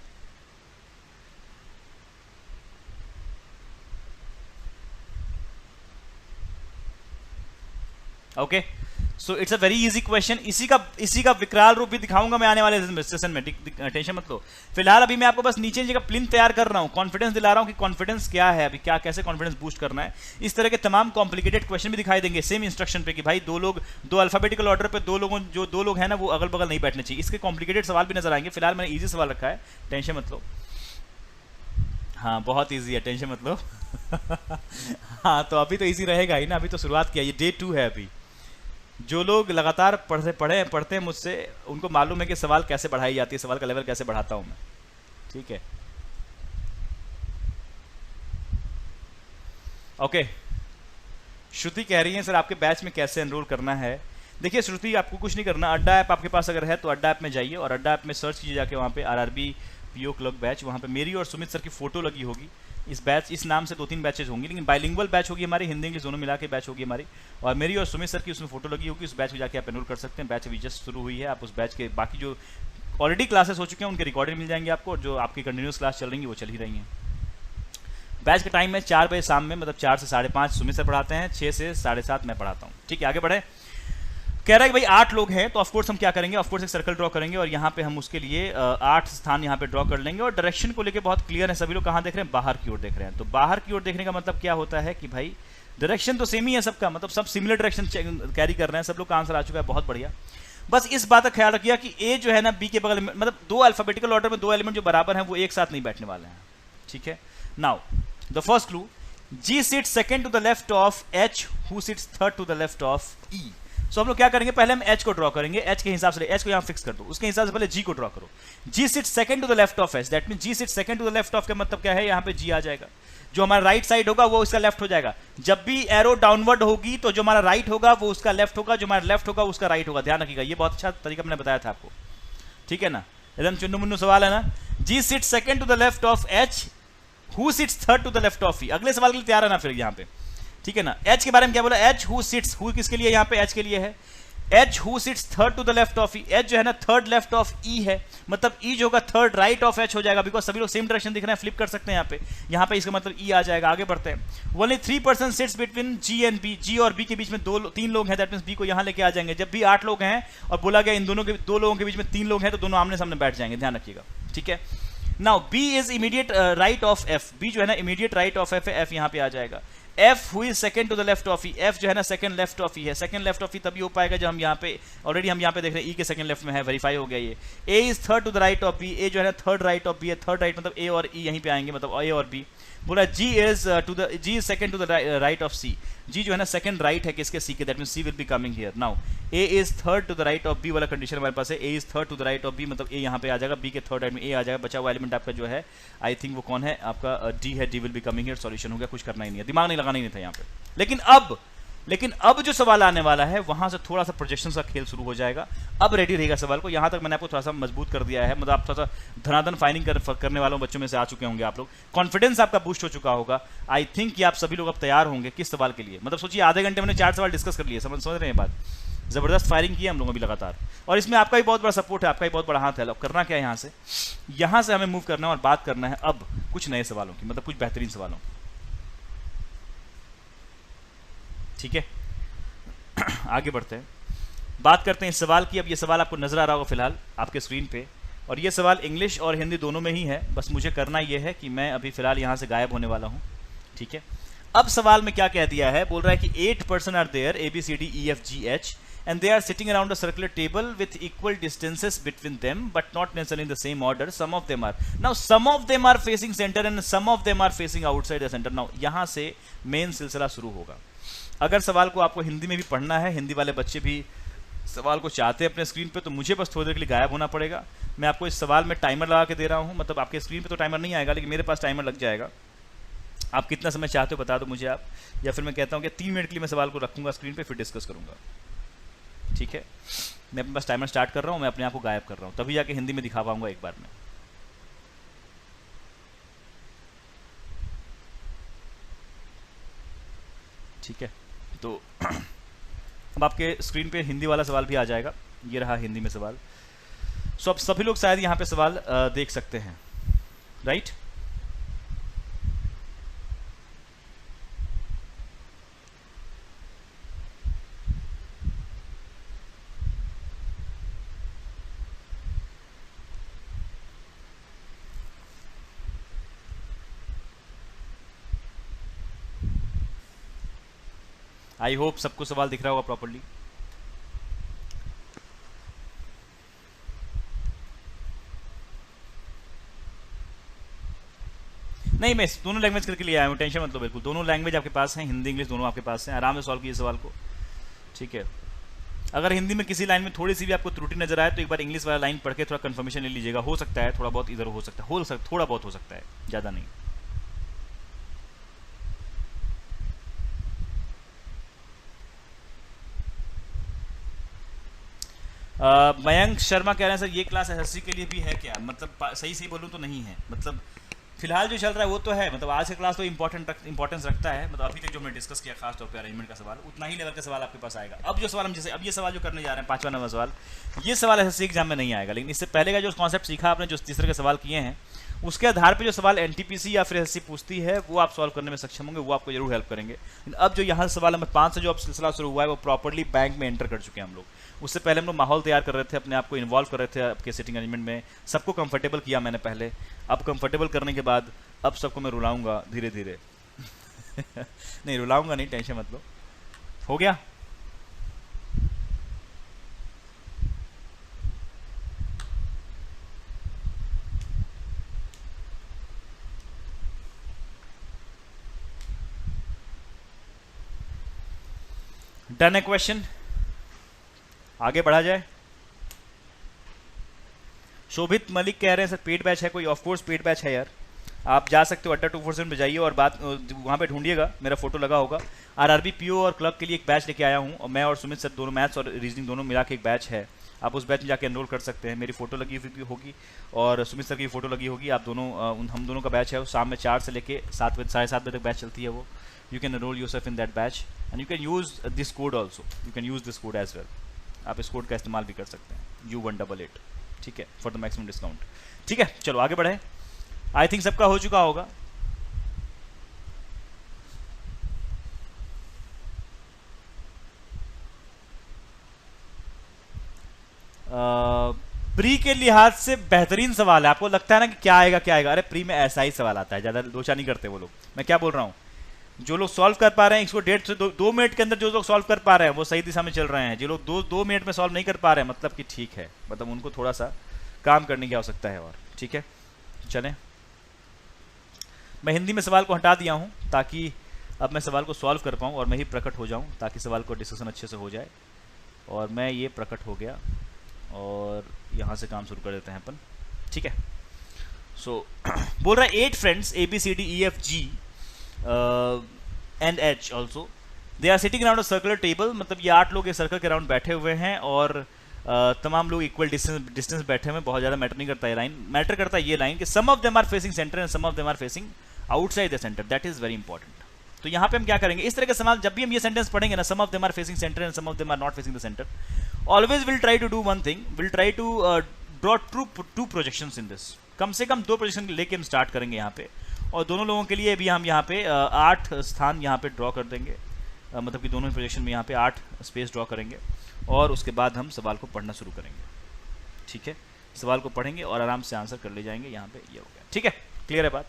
Okay, so it's a very easy question. इसी का विकराल रूप भी दिखाऊंगा मैं आने वाले सेशन में, टेंशन मत लो। फिलहाल अभी मैं आपको बस नीचे नीचे का प्लिंथ तैयार कर रहा हूँ, कॉन्फिडेंस दिला रहा हूँ कि कॉन्फिडेंस क्या है, अभी क्या कैसे कॉन्फिडेंस बूस्ट करना है। इस तरह के तमाम कॉम्प्लिकेटेड क्वेश्चन भी दिखाई देंगे सेम इंस्ट्रक्शन पे कि भाई दो अल्फाबेटिकल ऑर्डर पे दो लोग हैं ना, वो अगल बगल नहीं बैठने चाहिए। इसके कॉम्प्लिकेटेड सवाल भी नजर आएंगे। फिलहाल मैंने ईजी सवाल रखा है, टेंशन मत लो। हाँ बहुत ईजी है, टेंशन मत लो। हाँ तो अभी तो ईजी रहेगा ही ना, अभी तो शुरुआत किया, ये डे 2 है अभी। जो लोग लगातार पढ़ते हैं मुझसे, उनको मालूम है कि सवाल कैसे पढ़ाई जाती है, सवाल का लेवल कैसे बढ़ाता हूं मैं। ठीक है, ओके। श्रुति कह रही है सर आपके बैच में कैसे एनरोल करना है। देखिए श्रुति, आपको कुछ नहीं करना, अड्डा ऐप आपके पास अगर है तो अड्डा ऐप में जाइए, और अड्डा ऐप में सर्च कीजिए जाके, वहाँ पे RRB PO क्लर्क बैच, वहाँ पे मेरी और सुमित सर की फोटो लगी होगी। इस नाम से 2-3 बैचेज होंगी, लेकिन बाइलिंगुअल बैच होगी हमारी, हिंदी इंग्लिश दोनों मिला के बैच होगी हमारी, और मेरी और सुमित सर की उसमें फोटो लगी होगी। उस बैच में जाके आप एनरोल कर सकते हैं। बैच अभी जस्ट शुरू हुई है, आप उस बैच के बाकी जो ऑलरेडी क्लासेस हो चुके हैं उनके रिकॉर्डिंग मिल जाएंगे आपको, और जो आपकी कंटिन्यूस क्लास चल रही है वो चल ही रही हैं। बैच का टाइम है 4 बजे शाम में, मतलब 4 से 5:30 सुमित सर पढ़ाते हैं, 6 से 7:30 मैं पढ़ाता हूँ। ठीक है, आगे बढ़े। कह रहा है कि भाई 8 लोग हैं, तो ऑफकोर्स हम क्या करेंगे, ऑफकोर्स एक सर्कल ड्रॉ करेंगे, और यहाँ पे हम उसके लिए 8 स्थान यहाँ पे ड्रॉ कर लेंगे, और डायरेक्शन को लेके बहुत क्लियर है। सभी लोग कहाँ देख रहे हैं? बाहर की ओर देख रहे हैं। तो बाहर की ओर देखने का मतलब क्या होता है कि भाई डायरेक्शन तो सेम ही है सबका, मतलब सब सिमिलर डायरेक्शन कैरी कर रहे हैं। सब लोग का आंसर आ चुका है, बहुत बढ़िया। बस इस बात का ख्याल रखिए कि ए जो है ना बी के बगल में, मतलब 2 अल्फाबेटिकल ऑर्डर में 2 एलिमेंट जो बराबर हैं वो एक साथ नहीं बैठने वाले हैं। ठीक है, now the first clue, G sits second to the left of H, who sits third to the left of E. सो हम लोग क्या करेंगे, पहले हम H को ड्रॉ करेंगे, H के हिसाब से, H को यहाँ फिक्स कर दो, उसके हिसाब से पहले G को ड्रॉ करो। G sits second to the left of H, that mean G sits second to the left of का मतलब क्या है, यहाँ पे G आ जाएगा। जो हमारा राइट साइड होगा वो इसका लेफ्ट हो जाएगा। जब भी एरो डाउनवर्ड होगी तो जो हमारा राइट होगा वो उसका लेफ्ट होगा, जो हमारा लेफ्ट होगा उसका राइट होगा। ध्यान रखिएगा, ये बहुत अच्छा तरीका मैंने बताया था आपको। ठीक है ना, एकदम चुन्नू मुन्नू सवाल है ना। G sits second to the left of H, who sits third to the left of E। अगले सवाल के लिए तैयार है ना फिर यहाँ पे। ठीक है ना, H के बारे में क्या बोला, H who sits, who किसके लिए यहाँ पे H के लिए है, H who sits third to the left of E, H जो है ना थर्ड लेफ्ट ऑफ ई है, मतलब ई जो होगा थर्ड राइट ऑफ एच हो जाएगा, बिकॉज सभी लोग सेम डायरेक्शन दिख रहे हैं, फ्लिप कर सकते हैं यहाँ पे इसका मतलब ई आ जाएगा। आगे बढ़ते हैं। Only 3% sits between G and B, G और बी के बीच में 3 लोग हैं, दैट मींस बी को यहाँ लेके आ जाएंगे। जब भी 8 लोग हैं और बोला गया इन दोनों के 2 लोगों के बीच में 3 लोग हैं, तो दोनों आमने सामने बैठ जाएंगे, ध्यान रखिएगा, ठीक है। Now B is immediate right of F, B जो है ना इमीडिएट राइट ऑफ एफ है, एफ यहाँ पे आ जाएगा। एफ हुई second to the left of E, F जो है ना सेकंड लेफ्ट ऑफ ई है। सेकंड लेफ्ट ऑफ ई तभी हो पाएगा जब हम यहाँ पे ऑलरेडी हम यहाँ पे देख रहे हैं ई के सेकंड लेफ्ट में है, वेरीफाई हो गया ये। A is third to the right of B, A जो है ना थर्ड राइट ऑफ बी है, थर्ड राइट मतलब ए और ई यहीं पे आएंगे, मतलब ए और बी। बोला G is G is second to the right of C, G जो है ना सेकंड राइट है किसके, सी के, that means C will be coming here. Now A is third to the right of B वाला कंडीशन हमारे पास है, A is third to the right of B, मतलब ए यहाँ पे आ जाएगा, बी के थर्ड राइट में ए आ जाएगा। बचा हुआ एलिमेंट आपका जो है आई थिंक वो कौन है आपका, डी है, D will be coming here. Solution हो गया, कुछ करना ही नहीं है, दिमाग नहीं लगाना ही नहीं था यहाँ पे। लेकिन अब जो सवाल आने वाला है वहां से थोड़ा सा प्रोजेक्शन का खेल शुरू हो जाएगा। अब रेडी रहेगा सवाल को, यहां तक मैंने आपको थोड़ा सा मजबूत कर दिया है, मतलब आप थोड़ा सा धनाधन फाइनिंग करने वालों बच्चों में से आ चुके होंगे आप लोग, कॉन्फिडेंस आपका बूस्ट हो चुका होगा। आई थिंक कि आप सभी लोग अब तैयार होंगे किस सवाल के लिए, मतलब सोचिए आधे घंटे मैंने 4 सवाल डिस्कस कर लिए, समझ रहे हैं बात, जबरदस्त फायरिंग की हम लोगों भी लगातार, और इसमें आपका भी बहुत बड़ा सपोर्ट है, आपका भी बहुत बड़ा हाथ है। अब करना क्या है, यहाँ से हमें मूव करना है और बात करना है अब कुछ नए सवालों की, मतलब कुछ बेहतरीन सवालों की, ठीक है। आगे बढ़ते हैं, बात करते हैं इस सवाल की। अब ये सवाल आपको नजर आ रहा होगा फिलहाल आपके स्क्रीन पे, और ये सवाल इंग्लिश और हिंदी दोनों में ही है। बस मुझे करना ये है कि मैं अभी फिलहाल यहाँ से गायब होने वाला हूँ, ठीक है। अब सवाल में क्या कह दिया है, बोल रहा है कि 8 person are there, A B C D E F G H, and they are sitting around a circular table with equal distances between them but not necessarily in the same order. Some of them are, now some of them are facing center and some of them are facing outside the center. now यहाँ से मेन सिलसिला शुरू होगा। अगर सवाल को आपको हिंदी में भी पढ़ना है, हिंदी वाले बच्चे भी सवाल को चाहते हैं अपने स्क्रीन पे, तो मुझे बस थोड़ी देर के लिए गायब होना पड़ेगा। मैं आपको इस सवाल में टाइमर लगा के दे रहा हूँ, मतलब आपके स्क्रीन पे तो टाइमर नहीं आएगा लेकिन मेरे पास टाइमर लग जाएगा। आप कितना समय चाहते हो बता दो मुझे आप, या फिर मैं कहता हूँ कि 3 मिनट के लिए मैं सवाल को रखूँगा स्क्रीन पर, फिर डिस्कस करूँगा, ठीक है। मैं अपने पास टाइमर स्टार्ट कर रहा हूँ, मैं अपने आप को गायब कर रहा हूँ, तभी जाके हिंदी में दिखा पाऊंगा एक बार में। ठीक है, तो अब आपके स्क्रीन पे हिंदी वाला सवाल भी आ जाएगा, ये रहा हिंदी में सवाल। सो अब सभी लोग शायद यहाँ पे सवाल देख सकते हैं, राइट। आई होप सबको सवाल दिख रहा होगा प्रॉपर्ली। नहीं, मैं दोनों लैंग्वेज करके लिए आया हूँ, टेंशन मत लो, बिल्कुल दोनों लैंग्वेज आपके पास हैं, हिंदी इंग्लिश दोनों आपके पास हैं, आराम से सॉल्व कीजिए सवाल को, ठीक है। अगर हिंदी में किसी लाइन में थोड़ी सी भी आपको त्रुटि नजर आए तो एक बार इंग्लिश वाला लाइन पढ़ के थोड़ा कंफर्मेशन ले लीजिएगा, हो सकता है थोड़ा बहुत इधर हो सकता है, थोड़ा बहुत हो सकता है, ज़्यादा नहीं। मयंक शर्मा कह रहे हैं सर ये क्लास एसएससी के लिए भी है क्या, मतलब सही बोलूँ तो नहीं है, मतलब फिलहाल जो चल रहा है वो तो है, मतलब आज का क्लास तो इंपॉर्टेंस रखता है, मतलब अभी तक जो हमने डिस्कस किया खास तौर पे अरेंजमेंट का सवाल, उतना ही लेवल का सवाल आपके पास आएगा। अब जो सवाल हम जैसे अब ये सवाल जो करने जा रहे हैं 5वां नंबर सवाल, ये सवाल एसएससी एग्जाम में नहीं आएगा, लेकिन इससे पहले का जो कॉन्सेप्ट सीखा आपने, जो तीसरे के सवाल किए हैं, उसके आधार पे जो सवाल एनटीपीसी या फिर एसएससी पूछती है वो आप सॉल्व करने में सक्षम होंगे, वो आपको जरूर हेल्प करेंगे। अब जो यहाँ सवाल नंबर 5 से जो अब सिलसिला शुरू हुआ है वो प्रॉपर्ली बैंक में एंटर कर चुके हैं हम लोग। उससे पहले हम लोग माहौल तैयार कर रहे थे, अपने आप को इन्वॉल्व कर रहे थे आपके सिटिंग अरेंजमेंट में, सबको कंफर्टेबल किया मैंने पहले। अब कंफर्टेबल करने के बाद अब सबको मैं रुलाऊंगा धीरे धीरे नहीं रुलाऊंगा नहीं, टेंशन मत लो, हो गया। डन है क्वेश्चन, आगे बढ़ा जाए। शोभित मलिक कह रहे हैं सर पेड बैच है कोई, ऑफ कोर्स पेड बैच है यार, आप जा सकते हो, अड्डा 247 पे जाइए और बात वहाँ पे ढूंढिएगा, मेरा फोटो लगा होगा। आरआरबी पीओ और क्लर्क के लिए एक बैच लेके आया हूँ, और मैं और सुमित सर दोनों मैथ्स और रीजनिंग दोनों मिला के एक बैच है, आप उस बैच में जाके एनरोल कर सकते हैं। मेरी फोटो लगी हुई होगी और सुमित सर की फोटो लगी होगी, आप दोनों हम दोनों का बैच है, वो शाम में 4 से लेके 7 बजे 7:30 बजे तक बैच चलती है वो। You can enrol yourself in that batch and you can use this code also, you can use this code as well, आप इस कोड का इस्तेमाल भी कर सकते हैं U188, ठीक है, फॉर द मैक्सिमम डिस्काउंट। ठीक है, चलो आगे बढ़े। आई थिंक सबका हो चुका होगा। प्री के लिहाज से बेहतरीन सवाल है। आपको लगता है ना कि क्या आएगा क्या आएगा, अरे प्री में ऐसा ही सवाल आता है, ज़्यादा दोचा नहीं करते वो लोग। मैं क्या बोल रहा हूँ, जो लोग सॉल्व कर पा रहे हैं इसको 1.5 से 2 मिनट के अंदर, जो लोग सॉल्व कर पा रहे हैं वो सही दिशा में चल रहे हैं। जो लोग 2 मिनट में सॉल्व नहीं कर पा रहे हैं मतलब कि ठीक है, मतलब उनको थोड़ा सा काम करने की आवश्यकता है और। ठीक है, चलें, मैं हिंदी में सवाल को हटा दिया हूँ ताकि अब मैं सवाल को सॉल्व कर पाऊँ और मैं ही प्रकट हो जाऊँ, ताकि सवाल को डिस्कशन अच्छे से हो जाए। और मैं ये प्रकट हो गया और यहाँ से काम शुरू कर देते हैं अपन। ठीक है, सो बोल रहा है 8 friends ABCDEFG and H also, they are sitting around a circular table. मतलब ये 8 लोग एक सर्कल के अराउंड बैठे हुए हैं और तमाम लोग इक्वल डिस्टेंस बैठे हुए हैं। बहुत ज़्यादा मैटर नहीं करता ये लाइन, मैटर करता है ये लाइन कि some of them are facing centre and some of them are facing outside the center, that is very important. तो यहाँ पे हम क्या करेंगे, इस तरह के सवाल जब भी हम ये सेंटेंस पढ़ेंगे ना, some of them are facing centre and some of them are not facing the center, always will try to do one thing, will try to draw two projections in this. कम से कम 2 प्रोजेक्शन लेके हम स्टार्ट करेंगे यहाँ पे, और दोनों लोगों के लिए भी हम यहाँ पे 8 स्थान यहाँ पे ड्रॉ कर देंगे। मतलब कि दोनों ही प्रोजेक्शन में यहाँ पे 8 स्पेस ड्रॉ करेंगे और उसके बाद हम सवाल को पढ़ना शुरू करेंगे। ठीक है, सवाल को पढ़ेंगे और आराम से आंसर कर ले जाएंगे। यहाँ पे ये हो गया। ठीक है, क्लियर है बात?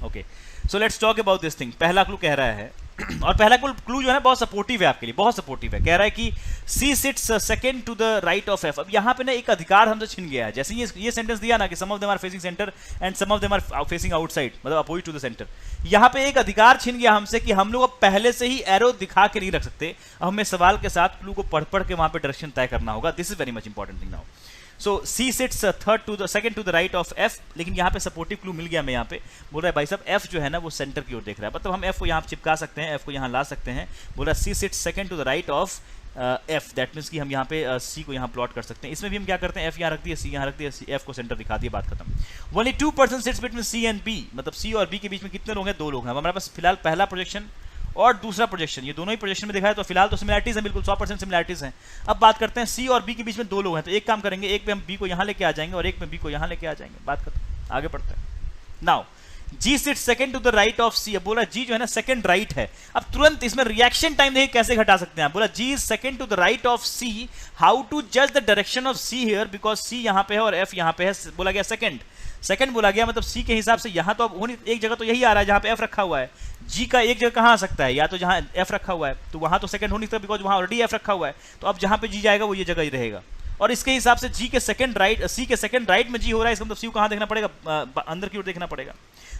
Okay, so let's talk about this thing. पहला क्लू कह रहा है और पहला क्लू जो है बहुत सपोर्टिव है आपके लिए, बहुत सपोर्टिव है। कह रहा है कि C sits second to the right of F। अब यहाँ पे ना एक अधिकार हमसे छिन गया है। जैसे ये सेंटेंस दिया ना कि some of them are facing centre and some of them are facing outside, मतलब अपोजिट टू द सेंटर। यहाँ पे एक अधिकार छिन गया हमसे कि हम लोग अब पहले से ही एरो दिखा के नहीं रख सकते, अब हमें सवाल के साथ क्लू को पढ़ पढ़ के वहां पे डायरेक्शन तय करना होगा। This is very much important thing now. So C sits second to the right of F, लेकिन यहाँ पे सपोर्टिव क्लू मिल गया हमें। यहाँ पे बोल रहा है भाई साहब F जो है ना वो सेंटर की ओर देख रहा है, मतलब हम F को यहाँ चिपका सकते हैं, F को यहाँ ला सकते हैं। बोल रहा है C sits second to the right of F, that means कि हम यहाँ पे C को यहाँ प्लॉट कर सकते हैं। इसमें भी हम क्या करते हैं, F यहाँ रख दिया, C यहाँ रख दिया, F को सेंटर दिखा दिया, बात खत्म। Only 2 person sits between C and B, मतलब C और B के बीच में कितने लोग हैं, 2 लोग हैं। हमारे पास फिलहाल पहला प्रोजेक्शन और दूसरा प्रोजेक्शन, ये दोनों ही प्रोजेक्शन में दिखाया, तो फिलहाल तो सिमिलैरिटीज हैं, बिल्कुल 100% सिमिलैरिटीज हैं। अब बात करते हैं C और B के बीच में 2 लोग हैं, तो एक काम करेंगे, एक पे हम B को यहाँ लेके आ जाएंगे और एक पे B को यहाँ लेके आ जाएंगे, बात खत्म। आगे बढ़ते हैं। Now G sits second to the right of C। अब बोला G जो है ना सेकंड राइट है। अब तुरंत इसमें रिएक्शन टाइम देखिए कैसे घटा सकते हैं आप। बोला G is second to the right of C, how to जज the direction of C here, because C यहाँ पे है और F यहाँ पे है। बोला गया सेकंड बोला गया, मतलब C के हिसाब से यहाँ तो अब एक जगह तो यही आ रहा है जहाँ पे F रखा हुआ है। G का एक जगह कहाँ आ सकता है, या तो जहाँ F रखा हुआ है, तो वहाँ तो सेकंड हो नहीं सकता बिकॉज वहाँ ऑलरेडी F रखा हुआ है। तो अब जहाँ पे G जाएगा वो ये जगह ही रहेगा, और इसके हिसाब से C के सेकंड राइट में G हो रहा है। इसका मतलब C को कहाँ देखना पड़ेगा, अंदर की ओर देखना पड़ेगा,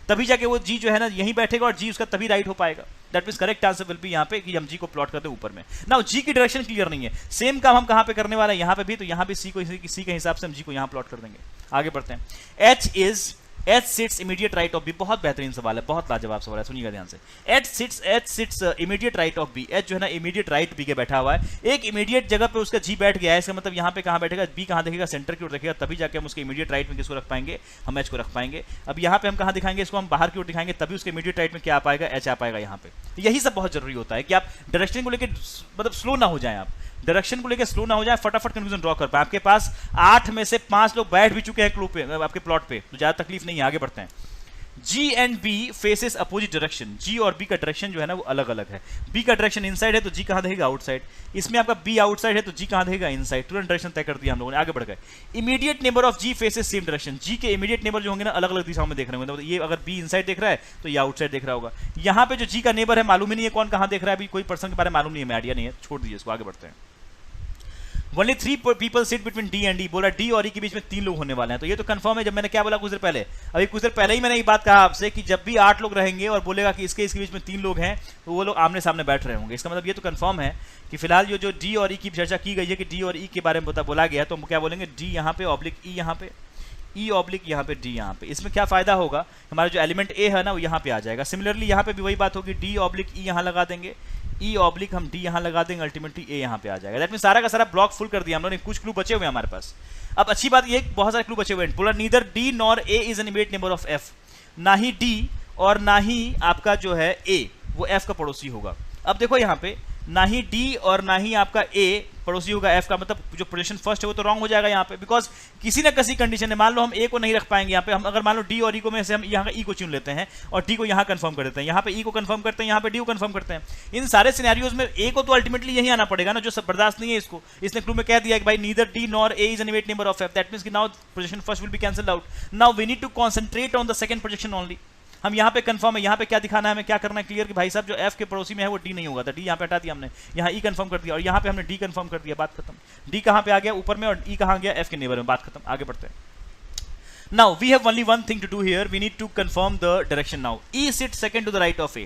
तभी जाके वो G जो है ना यहीं बैठेगा और G उसका तभी राइट हो पाएगा। That means correct answer will be यहाँ पे कि हम G को प्लॉट करते हैं ऊपर में। नाउ G की डायरेक्शन क्लियर नहीं है, सेम काम हम कहाँ पे करने वाले हैं, यहाँ पे भी, तो यहाँ भी C के हिसाब से हम G को यहाँ प्लॉट कर देंगे। आगे बढ़ते हैं। H sits immediate right of B, बहुत बेहतरीन सवाल है, बहुत लाजवाब सवाल है, सुनिएगा ध्यान से। H sits immediate right of B। H जो है ना इमीडिएट राइट B के बैठा हुआ है, एक इमीडिएट जगह पे उसका G बैठ गया है। इसका मतलब यहाँ पे कहाँ बैठेगा, B कहाँ देखेगा, सेंटर की ओर देखेगा, तभी जाके हम उसके इमीडिएट राइट में किसको रख पाएंगे, हम H को रख पाएंगे। अब यहाँ पे हम कहाँ दिखाएंगे, इसको हम बाहर की ओर दिखाएंगे, तभी उसके इमीडिएट राइट में क्या आ पाएगा, H आ पाएगा यहाँ पे। यही सब बहुत जरूरी होता है कि आप डायरेक्शन को लेकर मतलब स्लो ना हो जाए, आप डायरेक्शन को लेकर स्लो ना हो जाए, फटाफट कंक्लूजन ड्रॉ कर पाए। आपके पास 8 में से 5 लोग बैठ भी चुके हैं क्लू पे, आपके प्लॉट पे, तो ज्यादा तकलीफ नहीं है। आगे बढ़ते हैं। G and B faces opposite direction. G और B का डायरेक्शन जो है ना वो अलग अलग है। B का डायरेक्शन इनसाइड है तो G कहाँ देगा, आउटसाइड। इसमें आपका B आउटसाइड है तो G कहाँ देगा, इनसाइड। तुरंत डायरेक्शन तय कर दिया हम लोगों ने। आगे बढ़ गए। Immediate neighbour of G faces same direction. G के इमीडिएट नेबर जो होंगे ना अलग अलग दिशाओं में देख रहे होंगे, तो ये अगर B इनसाइड देख रहा है तो ये आउटसाइड देख रहा होगा। यहाँ पे जो G का नेबर है मालूम ही नहीं है कौन कहाँ देख रहा है, अभी कोई पर्सन के बारे में मालूम नहीं है, आइडिया नहीं है, छोड़ दीजिए इसको। आगे बढ़ते हैं। Only 3 people sit between D and E। बोला D और E के बीच में 3 लोग होने वाले हैं, तो ये तो कंफर्म है। जब मैंने क्या बोला कुछ देर पहले, अभी कुछ देर पहले ही मैंने ये बात कहा आपसे कि जब भी 8 लोग रहेंगे और बोलेगा कि इसके बीच में 3 लोग हैं, तो वो लोग आमने सामने बैठ रहे होंगे। इसका मतलब ये तो कंफर्म है कि फिलहाल जो D और E की चर्चा की गई है कि D और E के बारे में बोला गया, तो हम क्या बोलेंगे, D यहाँ पे ऑब्लिक E यहाँ पे, E ऑब्लिक यहाँ पे, D यहाँ पे। इसमें क्या फायदा होगा, हमारा जो एलिमेंट A है ना वो यहाँ पे आ जाएगा। सिमिलरली यहाँ पे भी वही बात होगी, D ऑब्लिक E यहाँ लगा देंगे, E ऑब्लिक हम D यहाँ लगा देंगे, अल्टीमेटली A यहाँ पे आ जाएगा। दैट मीन सारा का सारा ब्लॉक फुल कर दिया हम लोगों ने। कुछ क्लू बचे हुए हैं हमारे पास। अब अच्छी बात ये बहुत सारे क्लू बचे हुए हैं। बोला neither D nor A is an immediate neighbour of F। ना ही D और ना ही आपका जो है A वो F का पड़ोसी होगा। अब देखो यहाँ पे ना ही D और ना ही आपका A पड़ोसी होगा एफ का, मतलब जो पोजीशन फर्स्ट है वो तो रॉन्ग हो जाएगा यहाँ पे, बिकॉज किसी ना किसी कंडीशन में मान लो हम ए को नहीं रख पाएंगे यहाँ पे, हम अगर मान लो डी और ई को में से हम यहाँ ई को चुन लेते हैं और डी को यहाँ कंफर्म कर देते हैं, यहाँ पे ई को कंफर्म करते हैं, यहाँ पे डी को कंफर्म करते हैं, इन सारे सिनेरियोज में ए को तो अल्टीमेटली यही आना पड़ेगा ना, जो सब बर्दाश्त नहीं है इसको। इसने क्लू में कह दिया कि भाई neither D nor A is an even number of F, that means कि now position first will be cancelled out. Now we need to concentrate on the second position only. हम यहाँ पे कंफर्म है, यहाँ पे क्या दिखाना है हमें, क्या करना है क्लियर कि भाई साहब जो एफ के पड़ोसी में है वो डी नहीं होगा, तो डी यहाँ पे हटा दिया हमने, यहाँ ई कंफर्म कर दिया और यहाँ पे हमने डी कंफर्म कर दिया, बात खत्म। डी कहाँ पे आ गया ऊपर में और ई कहाँ गया एफ के नेबर में, बात खत्म, आगे बढ़ते हैं। Now we have only one thing to do here, we need to confirm the direction now. E sits second to the right of A.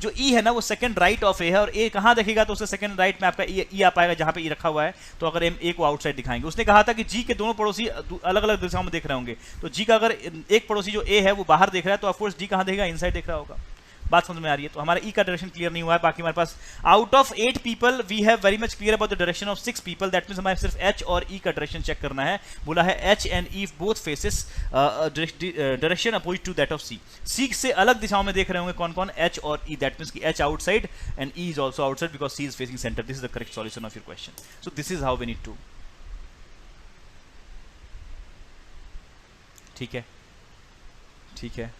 जो E है ना वो सेकंड राइट ऑफ A है और A कहाँ देखेगा तो उससे सेकंड राइट में आपका E आ पाएगा जहाँ पे E रखा हुआ है, तो अगर हम A को आउटसाइड दिखाएंगे। उसने कहा था कि G के दोनों पड़ोसी अलग अलग दिशाओं में देख रहे होंगे, तो G का अगर एक पड़ोसी जो A है वो बाहर देख रहा है तो ऑफकोर्स G कहाँ देखेगा, इनसाइड देख रहा होगा। बात समझ में आ रही है। तो हमारा ई का डायरेक्शन क्लियर नहीं हुआ है। बाकी हमारे पास out of 8 people we have very much clear about the direction of 6 people, that means हमें सिर्फ एच और ई का डायरेक्शन चेक करना है। बोला है H and E both faces direction opposite to that of C. C से अलग दिशाओं में देख रहे होंगे कौन कौन, एच और ई, दैट मींस कि H outside and E is also outside because C is facing centre. This is the correct solution of your question. So this is how we need to, ठीक है ठीक है।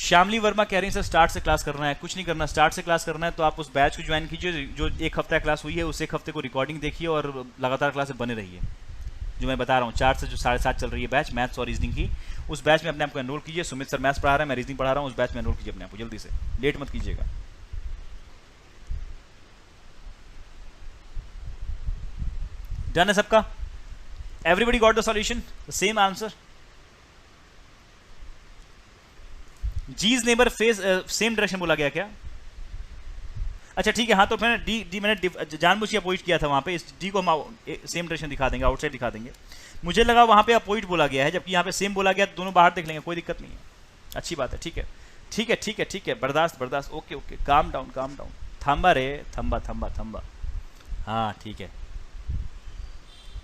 श्यामली वर्मा कह रही है सर स्टार्ट से क्लास करना है। कुछ नहीं करना, स्टार्ट से क्लास करना है तो आप उस बैच को ज्वाइन कीजिए जो एक हफ्ता क्लास हुई है, उस एक हफ्ते को रिकॉर्डिंग देखिए और लगातार क्लास से बने रहिए। जो मैं बता रहा हूँ 4 से जो 7:30 चल रही है बैच मैथ्स और रीजनिंग की, उस बैच में अपने आप को एनरोल कीजिए। सुमित सर मैथ्स पढ़ा रहा है, मैं रीजनिंग पढ़ा रहा हूँ, उस बैच में एनरोल कीजिए अपने आप को जल्दी से, लेट मत कीजिएगा। डन है सबका? Everybody got the solution, same answer. G's neighbour face same direction बोला गया क्या? अच्छा ठीक है, हाँ तो मैंने जानबूझ के अपोजिट किया था वहां पे, इस डी को हम सेम डायरेक्शन दिखा देंगे, आउटसाइड दिखा देंगे। मुझे लगा वहां पे अपोजिट बोला गया है, जबकि यहाँ पे सेम बोला गया, तो दोनों बाहर देख लेंगे, कोई दिक्कत नहीं है, अच्छी बात है। ठीक है ठीक है ठीक है ठीक है, बर्दाश्त बर्दाश्त, okay okay, calm down calm down, थम्बा रे थम्बा थम्बा थम्बा, हाँ ठीक है।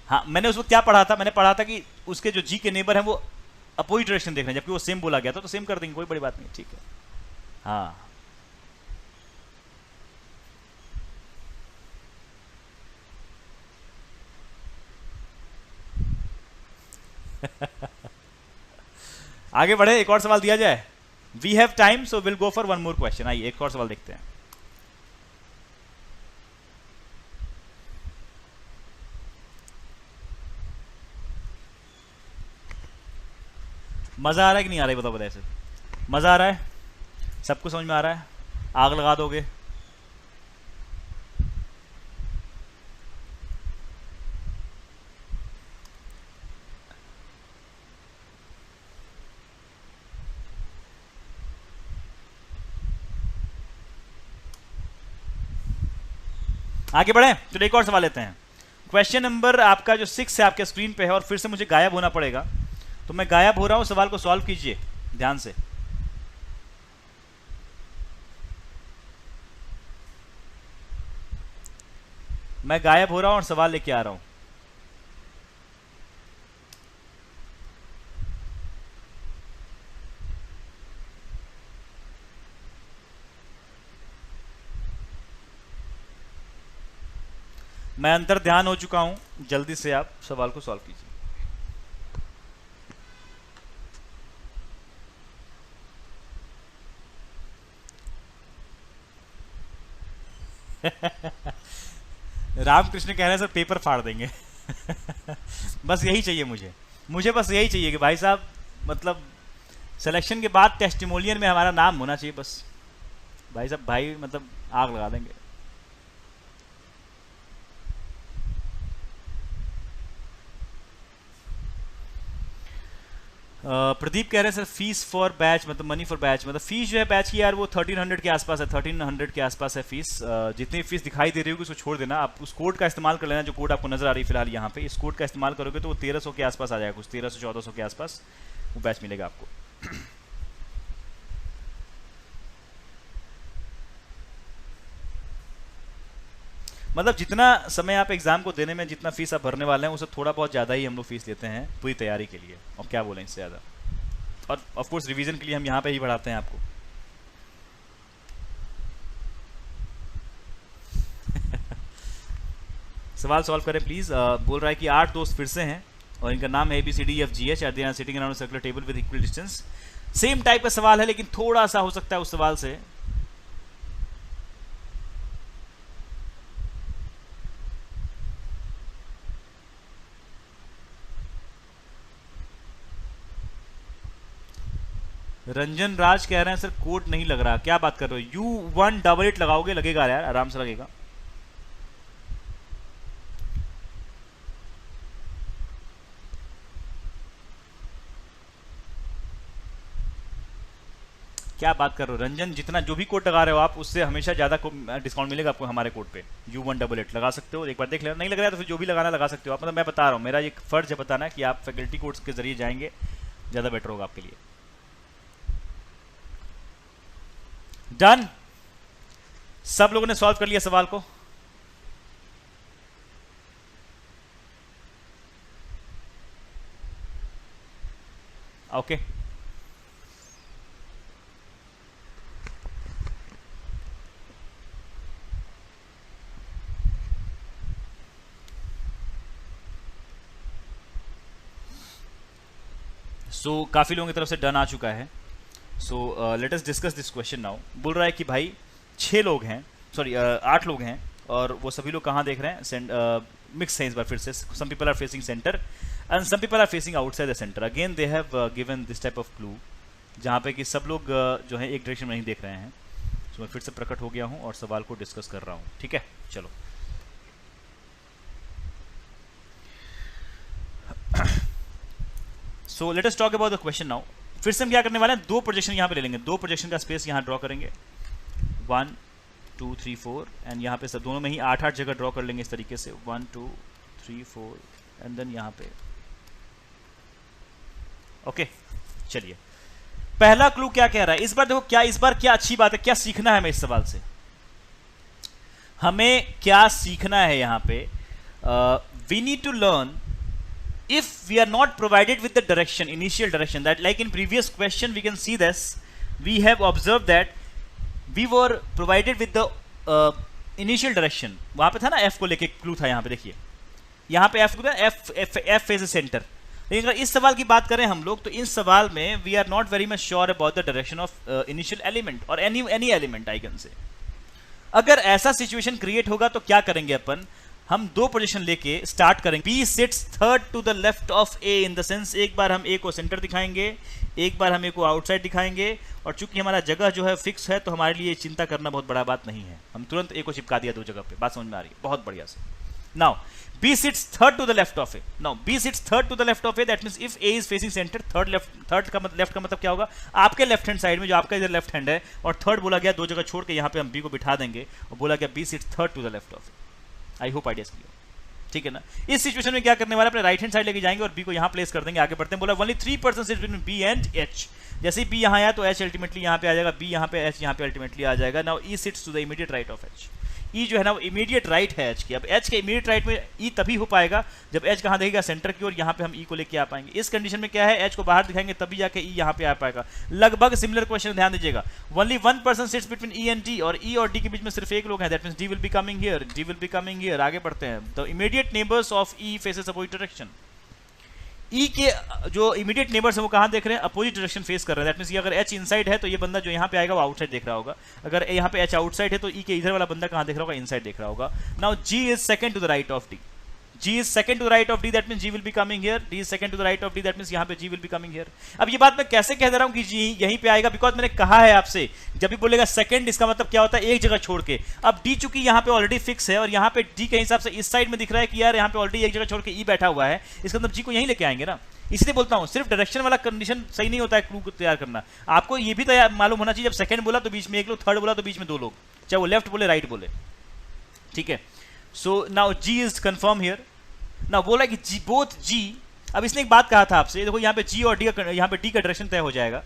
हाँ मैंने उस वक्त क्या पढ़ा था, मैंने पढ़ा था कि उसके जो जी के नेबर हैं वो अपोजिट डायरेक्शन देख रहे हैं, जबकि वो सेम बोला गया था, तो सेम कर देंगे, कोई बड़ी बात नहीं। ठीक है हाँ आगे बढ़े, एक और सवाल दिया जाए। We have time so will go for one more question. आइए एक और सवाल देखते हैं। मजा आ रहा है कि नहीं आ रहा है बताओ, बताइए सर। मजा आ रहा है, सबको समझ में आ रहा है? आग लगा दोगे? आगे बढ़े, चलो एक और सवाल लेते हैं। क्वेश्चन नंबर आपका जो 6 है आपके स्क्रीन पे है और फिर से मुझे गायब होना पड़ेगा, तो मैं गायब हो रहा हूं, सवाल को सॉल्व कीजिए ध्यान से। मैं गायब हो रहा हूं और सवाल लेके आ रहा हूं। मैं अंतर ध्यान हो चुका हूं, जल्दी से आप सवाल को सॉल्व कीजिए। रामकृष्ण कह रहे हैं सर पेपर फाड़ देंगे। बस यही चाहिए मुझे बस यही चाहिए कि भाई साहब मतलब सिलेक्शन के बाद टेस्टिमोनियल में हमारा नाम होना चाहिए बस। भाई साहब भाई मतलब आग लगा देंगे। प्रदीप कह रहे हैं सर फीस फॉर बैच मतलब मनी फॉर बैच, मतलब फीस जो है बैच की यार वो 1300 के आसपास है, 1300 के आसपास है फीस। जितनी फीस दिखाई दे रही होगी उसको छोड़ देना, आप उस कोड का इस्तेमाल कर लेना जो कोड आपको नजर आ रही है फिलहाल यहाँ पे। इस कोड का इस्तेमाल करोगे तो वो 1300 के आसपास आ जाएगा, कुछ 1300-1400 के आसपास वो बैच मिलेगा आपको। मतलब जितना समय आप एग्जाम को देने में जितना फीस आप भरने वाले हैं उससे थोड़ा बहुत ज़्यादा ही हम लोग फीस लेते हैं पूरी तैयारी के लिए, और क्या बोलें इससे ज़्यादा। और ऑफ कोर्स रिवीजन के लिए हम यहाँ पे ही बढ़ाते हैं आपको। सवाल सॉल्व करें प्लीज। बोल रहा है कि 8 दोस्त फिर से हैं और इनका नाम है ABCDEFGH और they are sitting around circular table with equal distance. Same type का सवाल है लेकिन थोड़ा सा हो सकता है उस सवाल से। रंजन राज कह रहे हैं सर कोड नहीं लग रहा, क्या बात कर रहे हो? U188 लगाओगे, लगेगा यार, आराम से लगेगा। क्या बात कर रहे हो रंजन? जितना जो भी कोड लगा रहे हो आप उससे हमेशा ज़्यादा डिस्काउंट मिलेगा आपको हमारे कोड पे। U188 लगा सकते हो, एक बार देख लेना। नहीं लग रहा है तो फिर जो भी लगाना लगा सकते हो आप। मतलब मैं बता रहा हूँ, मेरा एक फर्ज है बताना कि आप फैकल्टी कोड्स के जरिए जाएंगे, ज़्यादा बेटर होगा आपके लिए। डन, सब लोगों ने सॉल्व कर लिया सवाल को। ओके सो काफ़ी लोगों की तरफ से डन आ चुका है। So let us discuss this question now. बोल रहा है कि भाई 6 लोग हैं, सॉरी 8 लोग हैं और वो सभी लोग कहाँ देख रहे हैं? मिक्स है इस बार फिर से। Some people are facing centre and some people are facing outside the centre. Again they have given this type of clue जहाँ पे कि सब लोग जो है एक डायरेक्शन में नहीं देख रहे हैं। सो मैं फिर से प्रकट हो गया हूँ और सवाल को डिस्कस कर रहा हूँ। ठीक है, चलो। So let us talk about the question now. फिर से हम क्या करने वाले हैं? 2 प्रोजेक्शन यहाँ पे ले लेंगे, 2 प्रोजेक्शन का स्पेस यहाँ ड्रॉ करेंगे। 1 2 3 4 एंड यहाँ पे सब दोनों में ही 8-8 जगह ड्रॉ कर लेंगे इस तरीके से। 1 2 3 4 एंड देन यहाँ पे। ओके चलिए, पहला क्लू क्या कह रहा है इस बार? देखो क्या इस बार क्या अच्छी बात है, क्या सीखना है हमें इस सवाल से? हमें क्या सीखना है यहाँ पे? We need to learn if we are not provided with the direction, initial direction, that like in previous question we can see this, we have observed that we were provided with the initial direction। वहां पे था ना F को लेके क्लू था, यहाँ पे देखिए, यहाँ पे F को था, F is a center। लेकिन अगर इस सवाल की बात करें हम लोग तो इस सवाल में we are not very much sure about the direction of initial element or any element I can say। अगर ऐसा सिचुएशन क्रिएट होगा तो क्या करेंगे अपन? हम 2 पोजीशन लेके स्टार्ट करेंगे। B sits third to the left of A in the sense, एक बार हम A को सेंटर दिखाएंगे, एक बार हम A को आउटसाइड दिखाएंगे। और चूंकि हमारा जगह जो है फिक्स है तो हमारे लिए चिंता करना बहुत बड़ा बात नहीं है। हम तुरंत A को चिपका दिया 2 जगह पे। बात समझ में आ रही है? बहुत बढ़िया से। Now B sits third to the left of A। Now B sits third to the left of A, that means if A is facing center, third का मतलब क्या होगा? आपके लेफ्ट हैंड साइड में, जो आपका इधर लेफ्ट हैंड है, और थर्ड बोला गया 2 जगह छोड़ के यहाँ पे हम B को बिठा देंगे और बोला गया B sits third to the left of A। I hope idea clear, ठीक है ना? इस सिचुएशन में क्या करने वाले, अपने राइट हैंड साइड लेके जाएंगे और बी को यहाँ प्लेस कर देंगे। आगे बढ़ते हैं। बोला only 3% sits between B and H. जैसे ही बी यहाँ आया तो एच अल्टीमेटली यहाँ पे आ जाएगा, बी यहाँ पे, एच यहाँ पे अल्टीमेटली आ जाएगा। Now E sits to the immediate right of H. E जो है ना वो इमीडिएट राइट है एच की। अब एच के इमीडिएट राइट में ई तभी हो पाएगा जब एच कहाँ देखेगा? सेंटर की ओर। यहाँ पे हम ई को लेके आ पाएंगे। इस कंडीशन में क्या है? एच को बाहर दिखाएंगे तभी जाके ई यहाँ पे आ पाएगा। लगभग सिमिलर क्वेश्चन, ध्यान दीजिएगा। Only 1% sits between E and D, और ई और डी के बीच में सिर्फ एक लोग हैं। That means D will be coming here, D will be coming here. आगे बढ़ते हैं। The immediate neighbours of E faces opposite direction. E के जो इमीडिएट नेबर्स है वो कहाँ देख रहे हैं? अपोजिट डायरेक्शन फेस कर रहे हैं। दैट मींस अगर एच इनसाइड है तो ये बंदा जो यहाँ पे आएगा वो आउटसाइड देख रहा होगा। अगर यहाँ पे एच आउटसाइड है तो ई के इधर वाला बंदा कहाँ देख रहा होगा? इनसाइड देख रहा होगा। Now G is second to the right of D. G is second to the right of D, that means G will be coming here. D is second to the right of D, that means यहाँ पे G will be coming here. अब ये बात मैं कैसे कह दे रहा हूँ कि G यहीं पे आएगा? बिकॉज मैंने कहा है आपसे, जब भी बोलेगा सेकंड, इसका मतलब क्या होता है? एक जगह छोड़ के। अब D चूंकि यहाँ पे ऑलरेडी फिक्स है और यहाँ पे D के हिसाब से इस साइड में दिख रहा है कि यार यहाँ पे ऑलरेडी एक जगह छोड़ के E बैठा हुआ है, इसका मतलब G को यहीं लेके आएंगे ना। इसलिए बोलता हूँ सिर्फ डायरेक्शन वाला कंडीशन सही नहीं होता है क्लू को तैयार करना। आपको ये भी तैयार मालूम होना चाहिए, जब सेकंड बोला तो बीच में एक लोग, थर्ड बोला तो बीच में 2 लोग, चाहे वो लेफ्ट बोले राइट बोले, ठीक है? So now G is confirm here. ना बोला कि G, बोथ G, अब इसने एक बात कहा था आपसे, देखो यहाँ पे G और D का, यहाँ पे D का डायरेक्शन तय हो जाएगा।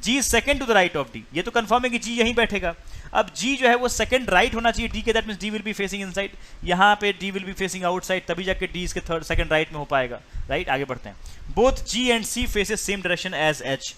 G second to the right of D, ये तो कंफर्म है कि G यहीं बैठेगा। अब G जो है वो सेकंड राइट होना चाहिए D के, that means D will be facing inside. यहाँ पे D will be facing outside, तभी जाके D इसके थर्ड सेकंड राइट में हो पाएगा, राइट? आगे बढ़ते हैं। Both G and C faces same direction as H।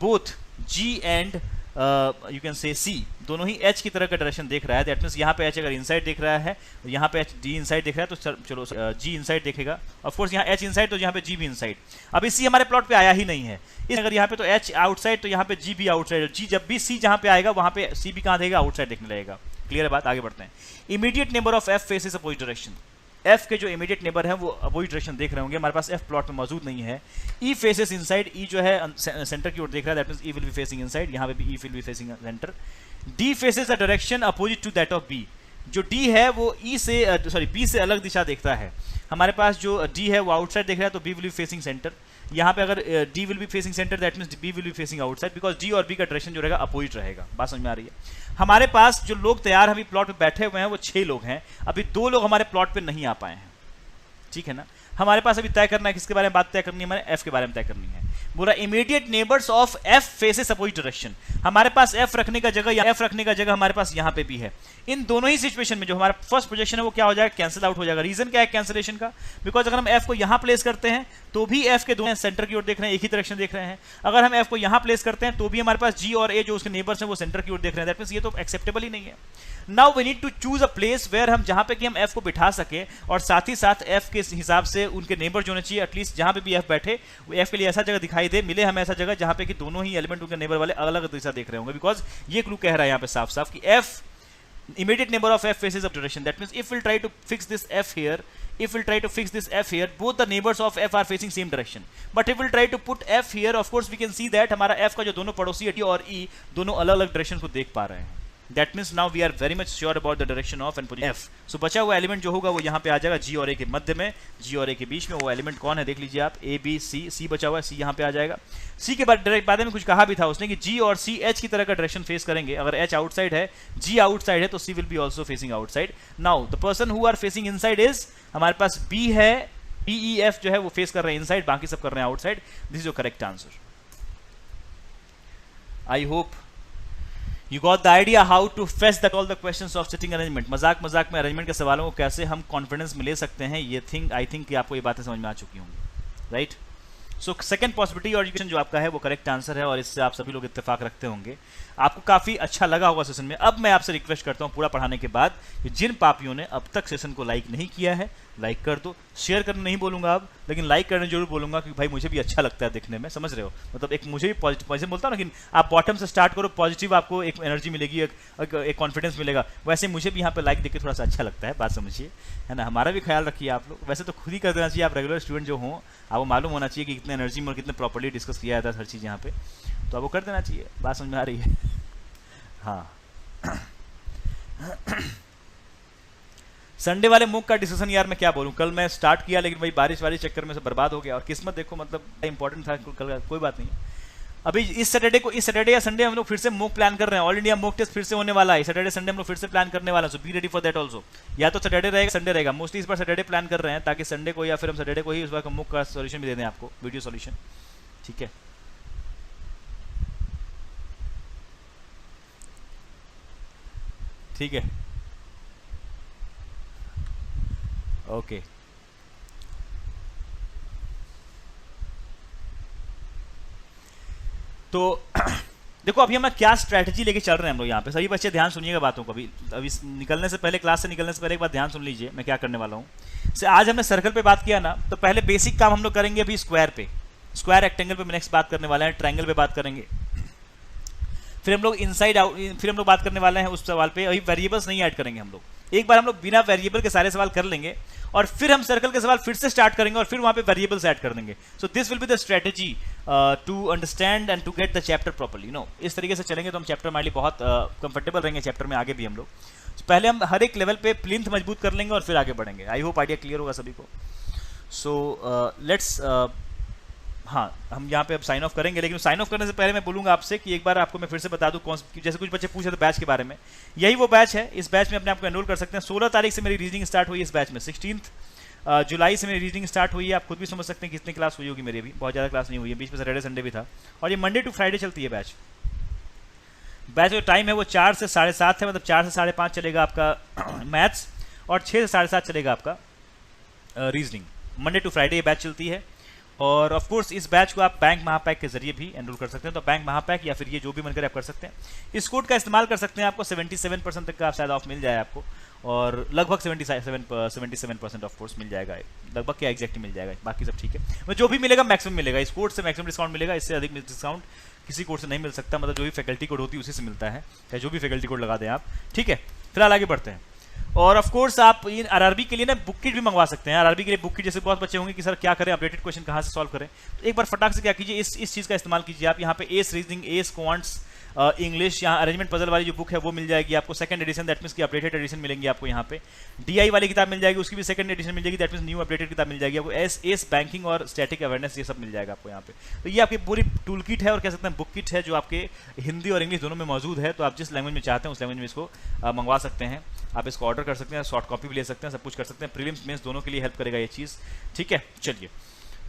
Both G and you can see सी, दोनों ही एच की तरह का डायरेक्शन देख रहा है। दैट मीन्स यहाँ पे एच अगर इनसाइड देख रहा है, यहाँ पे एच डी इनसाइड देख रहा है, तो चलो जी इनसाइड देखेगा। ऑफ कोर्स यहाँ एच इनसाइड तो यहाँ पे जी भी इनसाइड। अभी सी हमारे प्लॉट पे आया ही नहीं है, इस अगर यहाँ पे तो एच आउटसाइड तो यहाँ पे जी भी आउटसाइड। जी जब भी सी जहाँ पे आएगा वहाँ पे सी भी कहाँ देगा, आउटसाइड देखने लगेगा। क्लियर है बात, आगे बढ़ते हैं। Immediate neighbour of F faces opposite direction. F के जो इमीडिएट नेबर है वो अपोजिट डायरेक्शन देख रहे होंगे, हमारे पास एफ प्लॉट में मौजूद नहीं है। ई फेसेस इनसाइड, ई जो है सेंटर की ओर देख रहा है, that means E will be facing inside, यहाँ पे भी E will be facing center. D faces a direction opposite to that of B. जो डी है वो ई से सॉरी बी से अलग दिशा देखता है। हमारे पास जो डी है वो आउटसाइड देख रहा है, तो B will be facing centre. यहाँ पे अगर D will be facing centre, that means B will be facing outside, because D और बी का डायरेक्शन जो रहेगा अपोजिट रहेगा। बात समझ में आ रही है? हमारे पास जो लोग तैयार अभी प्लॉट पे बैठे हुए हैं वो 6 लोग हैं, अभी 2 लोग हमारे प्लॉट पे नहीं आ पाए हैं, ठीक है ना। हमारे पास अभी तय करना है किसके बारे में बात तय करनी है, हमारे एफ के बारे में तय करनी है। बोला immediate neighbours of F faces opposite direction. हमारे पास एफ रखने का जगह या एफ रखने का जगह हमारे पास यहाँ पे भी है। इन दोनों ही सिचुएशन में जो हमारा फर्स्ट प्रोजेक्शन है वो क्या हो जाएगा, कैंसिल आउट हो जाएगा। रीजन क्या है कैंसिलेशन का, बिकॉज अगर हम एफ को यहाँ प्लेस करते हैं तो भी एफ के दोनों सेंटर की ओर देख रहे हैं, एक ही डायरेक्शन देख रहे हैं। अगर हम एफ को यहाँ प्लेस करते हैं तो भी हमारे पास जी और ए जो उसके नेबर्स हैं वो सेंटर की ओर देख रहे हैं। दैट मींस ये तो एक्सेप्टेबल ही नहीं है। Now we need to choose a place where हम जहां पे कि हम एफ को बिठा सके और साथ ही साथ एफ के हिसाब से उनके नेबर जो होने चाहिए, एटलीस्ट जहां पे भी एफ बैठे वो एफ के लिए ऐसा जगह दिखाई दे, मिले हमें ऐसा जगह जहां पे कि दोनों ही एलिमेंट उनके नेबर वाले अलग अलग दिशा देख रहे होंगे। बिकॉज ये क्लू कह रहा है यहाँ पे साफ साफ कि F immediate neighbor of f faces up direction. That means if we'll try to fix this f here, if we'll try to fix this f here, both the neighbors of f are facing same direction. But if we'll try to put f here, of course we can see that हमारा f का जो दोनों पड़ोसी है d और e दोनों अलग अलग डायरेक्शन को देख पा रहे हैं। That means now we are very much sure about the direction of and position f. So बचा हुआ एलिमेंट जो होगा वो यहाँ पे आ जाएगा g और a के मध्य में, g और a के बीच में। वो एलिमेंट कौन है देख लीजिए आप, a b c, c बचा हुआ है, c यहाँ पे आ जाएगा। c के बाद डायरेक्ट बाद में कुछ कहा भी था उसने कि g और c h की तरह का डायरेक्शन फेस करेंगे। अगर h आउटसाइड है, g आउटसाइड है, तो c will be also facing outside. Now the person who are facing inside is, हमारे पास b है, b e f जो है वो फेस कर रहे हैं इनसाइड, बाकी सब कर रहे हैं outside. This is your correct answer. I hope You got the idea how to fetch all the questions of sitting arrangement. मजाक में अरेंजमेंट के सवालों को कैसे हम कॉन्फिडेंस में ले सकते हैं, ये आई थिंक कि आपको ये बातें समझ में आ चुकी होंगी, राइट। सो सेकंड पॉसिबिलिटी और एजुकेशन जो आपका है वो करेक्ट आंसर है और इससे आप सभी लोग इत्तेफाक रखते होंगे। आपको काफ़ी अच्छा लगा होगा सेशन में। अब मैं आपसे रिक्वेस्ट करता हूँ पूरा पढ़ाने के बाद कि जिन पापियों ने अब तक सेशन को लाइक नहीं किया है लाइक कर दो। शेयर करना नहीं बोलूँगा अब, लेकिन लाइक करने जरूर बोलूँगा क्योंकि भाई मुझे भी अच्छा लगता है देखने में, समझ रहे हो। मतलब एक मुझे भी पॉजिटिव बोलता हूँ, लेकिन आप बॉटम से स्टार्ट करो, पॉजिटिव आपको एक एनर्जी मिलेगी, एक कॉन्फिडेंस मिलेगा। वैसे मुझे भी यहाँ पे लाइक देख के थोड़ा सा अच्छा लगता है, बात समझिए, है ना। हमारा भी ख्याल रखिए आप लोग। वैसे तो खुद ही कर देना चाहिए, आप रेगुलर स्टूडेंट जो हों आपको मालूम होना चाहिए कि कितने एनर्जी में और कितने प्रॉपर्ली डिस्कस किया जाता है हर चीज़ यहाँ पे, तो आपको कर देना चाहिए। बात समझ में आ रही है? हाँ। संडे वाले मूक का डिस्कशन यार मैं क्या बोलूं, कल मैं स्टार्ट किया लेकिन भाई बारिश चक्कर में से बर्बाद हो गया और किस्मत देखो, मतलब इंपॉर्टेंट था कल, कोई बात नहीं। अभी इस सैटरडे या संडे हम लोग फिर से मूक प्लान कर रहे हैं। ऑल इंडिया मूक टेस्ट फिर से होने वाला है सैटरडे संडे, हम लोग फिर से प्लान करने वाला है। So be ready for that also. या तो सैटरडे रहेगा संडे रहेगा, मोस्टली इस बार सैटरडे प्लान कर रहे हैं ताकि संडे को या फिर हम सैटरडे को ही उस बार मूक का सोल्यूशन भी दे दें आपको, वीडियो सोल्यूशन, ठीक है। ठीक है, ओके। तो देखो अभी हम क्या स्ट्रैटेजी लेके चल रहे हैं हम लोग यहाँ पे। सभी बच्चे ध्यान सुनिएगा बातों को। अभी निकलने से पहले, क्लास से निकलने से पहले एक बार ध्यान सुन लीजिए मैं क्या करने वाला हूँ। से आज हमने सर्कल पे बात किया ना, तो पहले बेसिक काम हम लोग करेंगे अभी स्क्वायर पे, स्क्वायर रेक्टेंगल पे नेक्स्ट बात करने वाले हैं, ट्रायंगल पे बात करेंगे, फिर हम लोग इनसाइड आउट, फिर हम लोग बात करने वाले हैं उस सवाल पे। अभी वेरिएबल्स नहीं ऐड करेंगे हम लोग, एक बार हम लोग बिना वेरिएबल के सारे सवाल कर लेंगे और फिर हम सर्कल के सवाल फिर से स्टार्ट करेंगे और फिर वहां पे वेरिएबल्स ऐड कर देंगे। So this will be the strategy to understand and to get the chapter properly. No, इस तरीके से चलेंगे तो हम चैप्टर हमारे लिए बहुत कंफर्टेबल रहेंगे चैप्टर में आगे भी हम लोग। so, पहले हम हर एक लेवल पे प्लिंथ मजबूत कर लेंगे और फिर आगे बढ़ेंगे। आई होप आइडिया क्लियर होगा सभी को। सो लेट्स हाँ, हम यहाँ पे अब साइन ऑफ करेंगे, लेकिन साइन ऑफ करने से पहले मैं बोलूँगा आपसे कि एक बार आपको मैं फिर से बता दूँ जैसे कुछ बच्चे पूछे थे बैच के बारे में, यही वो बैच है। इस बैच में अपने आपको एनरोल कर सकते हैं। 16 तारीख से मेरी रीजनिंग स्टार्ट हुई इस बैच में, 16 जुलाई से मेरी रीजनिंग स्टार्ट हुई है। आप खुद भी समझ सकते हैं कितनी क्लास हुई होगी मेरी, भी बहुत ज़्यादा क्लास नहीं हुई है, बीच में सैटरडे संडे भी था। और ये मंडे टू फ्राइडे चलती है बैच। बैच जो टाइम है वो 4 से 7:30 है, मतलब 4 से 5:30 चलेगा आपका मैथ्स और 6 से 7:30 चलेगा आपका रीजनिंग। मंडे टू फ्राइडे ये बैच चलती है और ऑफ कोर्स इस बैच को आप बैंक महापैक के जरिए भी एनरोल कर सकते हैं, तो बैंक महापैक या फिर ये जो भी मन करे आप कर सकते हैं। इस कोड का इस्तेमाल कर सकते हैं, आपको 77% तक का शायद ऑफ मिल जाए आपको, और लगभग 77% ऑफ कोर्स मिल जाएगा, लगभग क्या एग्जैक्ट मिल जाएगा, बाकी सब ठीक है। जो भी मिलेगा मैक्सिमम मिलेगा, इस कोड से मैक्सिमम डिस्काउंट मिलेगा, इससे अधिक डिस्काउंट किसी कोड से नहीं मिल सकता, मतलब जो भी फैकल्टी कोड होती है उसी से मिलता है, या जो भी फैकल्टी कोड लगा दें आप, ठीक है। फिलहाल आगे बढ़ते हैं। और ऑफ कोर्स आप इन आरआरबी के लिए ना बुक किट भी मंगवा सकते हैं। आरआरबी के लिए बुक किट, जैसे बहुत बच्चे होंगे कि सर क्या करें, अपडेटेड क्वेश्चन कहाँ से सॉल्व करें, तो एक बार फटाक से क्या कीजिए, इस चीज़ का इस्तेमाल कीजिए आप। यहाँ पे S reasoning, S quants, English, यहाँ अरेंजमेंट पजल वाली जो बुक है वो मिल जाएगी आपको, सेकंड एडिशन, दैट मीन्स की अपडेटेड एडिशन मिलेंगी आपको यहाँ पे। डीआई वाली किताब मिल जाएगी, उसकी भी सेकंड एडिशन मिल जाएगी, दैट मीन्स न्यू अपडेटेड किताब मिल जाएगी आपको। एस बैंकिंग और स्टैटिक अवेयरनेस, ये सब मिल जाएगा आपको यहाँ पे। तो ये आपकी पूरी टूल किट है और कह सकते हैं बुक किट है, जो आपके हिंदी और इंग्लिश दोनों में मौजूद है। तो आप जिस लैंग्वेज में चाहते हैं उस लैंग्वेज में इसको मंगवा सकते हैं, आप इसको ऑर्डर कर सकते हैं, शॉर्ट कॉपी भी ले सकते हैं, सब कुछ कर सकते हैं। प्रीलिम्स मेंस दोनों के लिए हेल्प करेगा ये चीज़, ठीक है। चलिए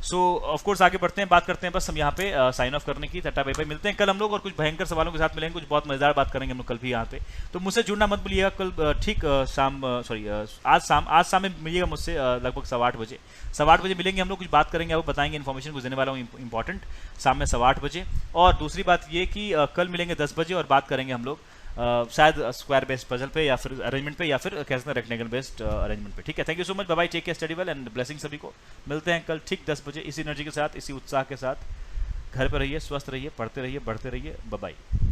सो ऑफ कोर्स आगे बढ़ते हैं, बात करते हैं बस हम यहाँ पे साइन ऑफ करने की। टाटा बाय बाय, मिलते हैं कल हम लोग और कुछ भयंकर सवालों के साथ मिलेंगे, कुछ बहुत मजेदार बात करेंगे हम लोग कल भी यहाँ पे। तो मुझसे जुड़ना मत भूलिएगा कल, ठीक आज शाम में मिलिएगा मुझसे लगभग 8:15 बजे। 8:15 बजे मिलेंगे हम लोग, कुछ बात करेंगे, आपको बताएंगे, इन्फॉर्मेशन कुछ देने वाला हूँ इंपॉर्टेंट, शाम में 8:15 बजे। और दूसरी बात ये कि कल मिलेंगे 10 बजे और बात करेंगे हम लोग शायद स्क्वायर बेस्ड पजल पे या फिर अरेंजमेंट पे या फिर कह सकते हैं रेक्टेंगल बेस्ड अरेंजमेंट पे, ठीक है। Thank you so much, bye bye, take care, study well and blessing सभी को। मिलते हैं कल ठीक 10 बजे इसी एनर्जी के साथ, इसी उत्साह के साथ। घर पर रहिए, स्वस्थ रहिए, पढ़ते रहिए, बढ़ते रहिए, बाय बाय।